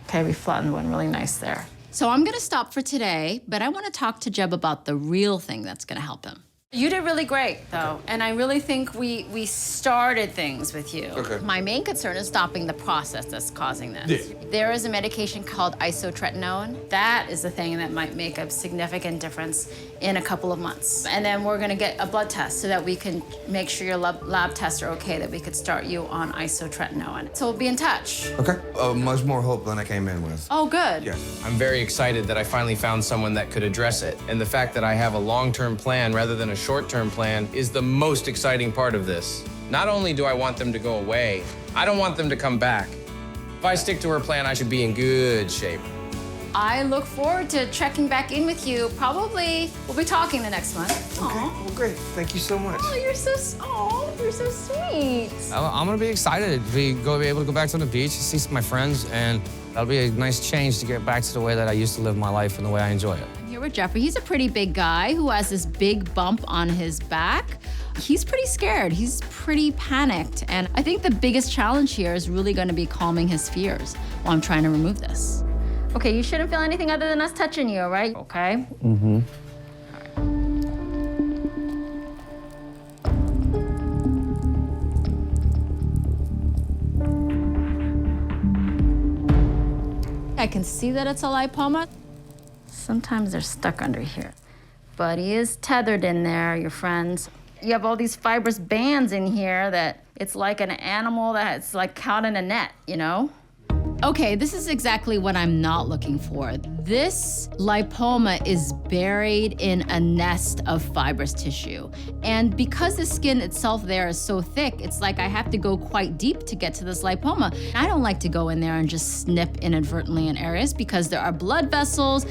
[SPEAKER 11] Okay, we flattened one really nice there.
[SPEAKER 1] So I'm gonna stop for today, but I wanna talk to Jeb about the real thing that's gonna help him. You did really great, though, and I really think we started things with you.
[SPEAKER 22] Okay.
[SPEAKER 1] My main concern is stopping the process that's causing this.
[SPEAKER 22] Yeah.
[SPEAKER 1] There is a medication called isotretinoin. That is the thing that might make a significant difference in a couple of months. And then we're gonna get a blood test so that we can make sure your lab tests are okay, that we could start you on isotretinoin. So we'll be in touch.
[SPEAKER 22] Okay. Much more hope than I came in with.
[SPEAKER 1] Oh, good.
[SPEAKER 22] Yeah.
[SPEAKER 23] I'm very excited that I finally found someone that could address it. And the fact that I have a long-term plan rather than a short-term plan is the most exciting part of this. Not only do I want them to go away, I don't want them to come back. If I stick to her plan, I should be in good shape.
[SPEAKER 1] I look forward to checking back in with you. Probably, we'll be talking the next month.
[SPEAKER 5] Okay, well, great. Thank you so much.
[SPEAKER 1] Oh, you're so sweet.
[SPEAKER 8] I'm gonna be excited to be able to go back to the beach, see some of my friends, and that'll be a nice change to get back to the way that I used to live my life and the way I enjoy it.
[SPEAKER 1] I'm here with Jeffrey. He's a pretty big guy who has this big bump on his back. He's pretty scared. He's pretty panicked. And I think the biggest challenge here is really gonna be calming his fears while I'm trying to remove this. Okay, you shouldn't feel anything other than us touching you, right? Okay?
[SPEAKER 5] Mm-hmm.
[SPEAKER 1] I can see that it's a lipoma. Sometimes they're stuck under here. But he is tethered in there, your friends. You have all these fibrous bands in here that it's like an animal that's like caught in a net, you know? Okay, this is exactly what I'm not looking for. This lipoma is buried in a nest of fibrous tissue. And because the skin itself there is so thick, it's like I have to go quite deep to get to this lipoma. I don't like to go in there and just snip inadvertently in areas because there are blood vessels.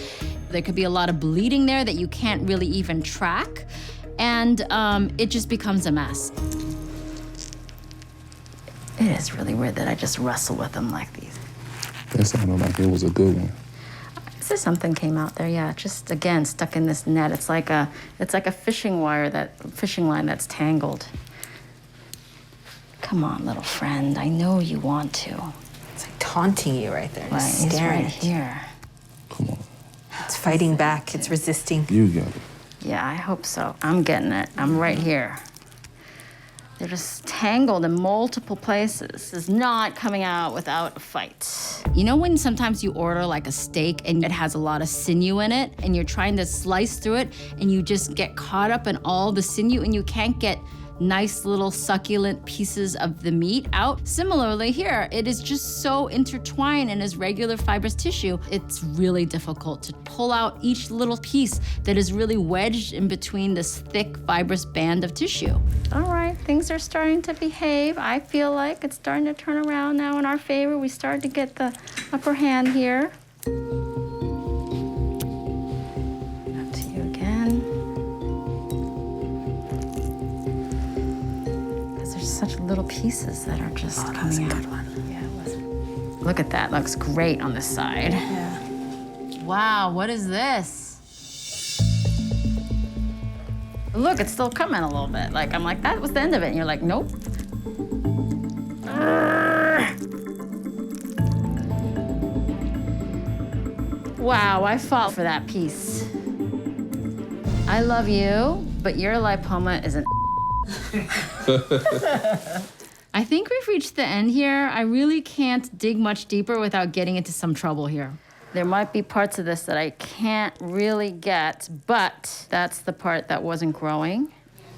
[SPEAKER 1] There could be a lot of bleeding there that you can't really even track. And it just becomes a mess. It is really weird that I just wrestle with them like these.
[SPEAKER 9] That sounded like it was a good one.
[SPEAKER 1] So something came out there, yeah. Just again stuck in this net. It's like a fishing line that's tangled. Come on, little friend. I know you want to.
[SPEAKER 24] It's like taunting you right there.
[SPEAKER 1] Right,
[SPEAKER 24] Just
[SPEAKER 1] it's
[SPEAKER 24] staring
[SPEAKER 1] right
[SPEAKER 24] at you.
[SPEAKER 1] here.
[SPEAKER 9] Come on.
[SPEAKER 24] It's fighting back. It's resisting.
[SPEAKER 9] You got it.
[SPEAKER 1] Yeah, I hope so. I'm getting it. I'm right here. They're just tangled in multiple places. This is not coming out without a fight. You know when sometimes you order like a steak and it has a lot of sinew in it and you're trying to slice through it and you just get caught up in all the sinew and you can't get nice little succulent pieces of the meat out? Similarly here, it is just so intertwined in this regular fibrous tissue, it's really difficult to pull out each little piece that is really wedged in between this thick fibrous band of tissue. All right, things are starting to behave. I feel like it's starting to turn around now in our favor. We started to get the upper hand here. Back to you again. Such little pieces that are just coming out. Good one. Yeah, look at that. Looks great on this side. Yeah. Wow, what is this? Look, it's still coming a little bit. Like, I'm like, that was the end of it. And you're like, nope. Wow, I fought for that piece. I love you, but your lipoma is an I think we've reached the end here. I really can't dig much deeper without getting into some trouble here. There might be parts of this that I can't really get, but that's the part that wasn't growing.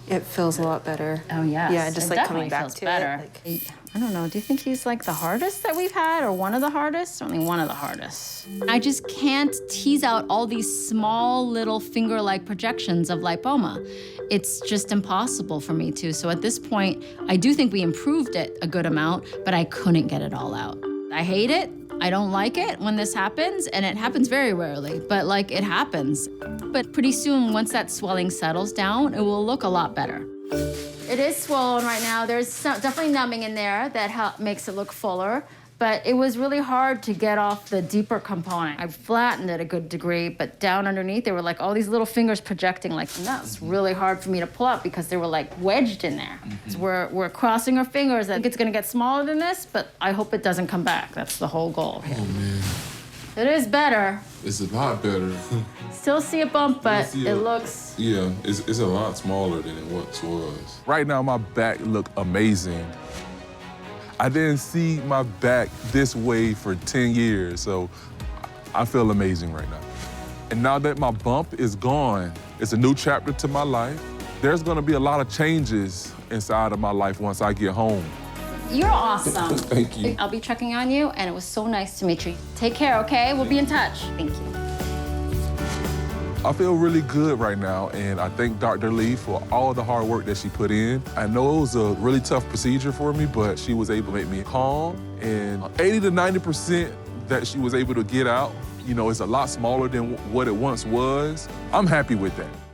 [SPEAKER 24] It feels a lot better.
[SPEAKER 1] Oh, yes.
[SPEAKER 24] Yeah, just
[SPEAKER 1] it
[SPEAKER 24] like coming back
[SPEAKER 1] feels
[SPEAKER 24] to
[SPEAKER 1] better.
[SPEAKER 24] it. Like...
[SPEAKER 1] I don't know, do you think he's like the hardest that we've had or one of the hardest? Certainly one of the hardest. I just can't tease out all these small little finger-like projections of lipoma. It's just impossible for me to. So at this point, I do think we improved it a good amount, but I couldn't get it all out. I hate it. I don't like it when this happens, and it happens very rarely, but like it happens. But pretty soon, once that swelling settles down, it will look a lot better. It is swollen right now. There's definitely numbing in there that makes it look fuller, but it was really hard to get off the deeper component. I flattened it a good degree, but down underneath, there were like all these little fingers projecting like, and that's really hard for me to pull up because they were like wedged in there. So we're crossing our fingers. I think it's gonna get smaller than this, but I hope it doesn't come back. That's the whole goal here.
[SPEAKER 9] Oh, man.
[SPEAKER 1] It is better.
[SPEAKER 9] It's a lot better.
[SPEAKER 1] Still see a bump, but it looks...
[SPEAKER 9] Yeah, it's a lot smaller than it once was.
[SPEAKER 25] Right now, my back look amazing. I didn't see my back this way for 10 years, so I feel amazing right now. And now that my bump is gone, it's a new chapter to my life. There's gonna be a lot of changes inside of my life once I get home.
[SPEAKER 1] You're awesome.
[SPEAKER 9] Thank you.
[SPEAKER 1] I'll be checking on you, and it was so nice to meet you. Take care, okay? We'll be in touch. Thank you.
[SPEAKER 25] I feel really good right now, and I thank Dr. Lee for all the hard work that she put in. I know it was a really tough procedure for me, but she was able to make me calm, and 80 to 90% that she was able to get out, you know, it's a lot smaller than what it once was. I'm happy with that.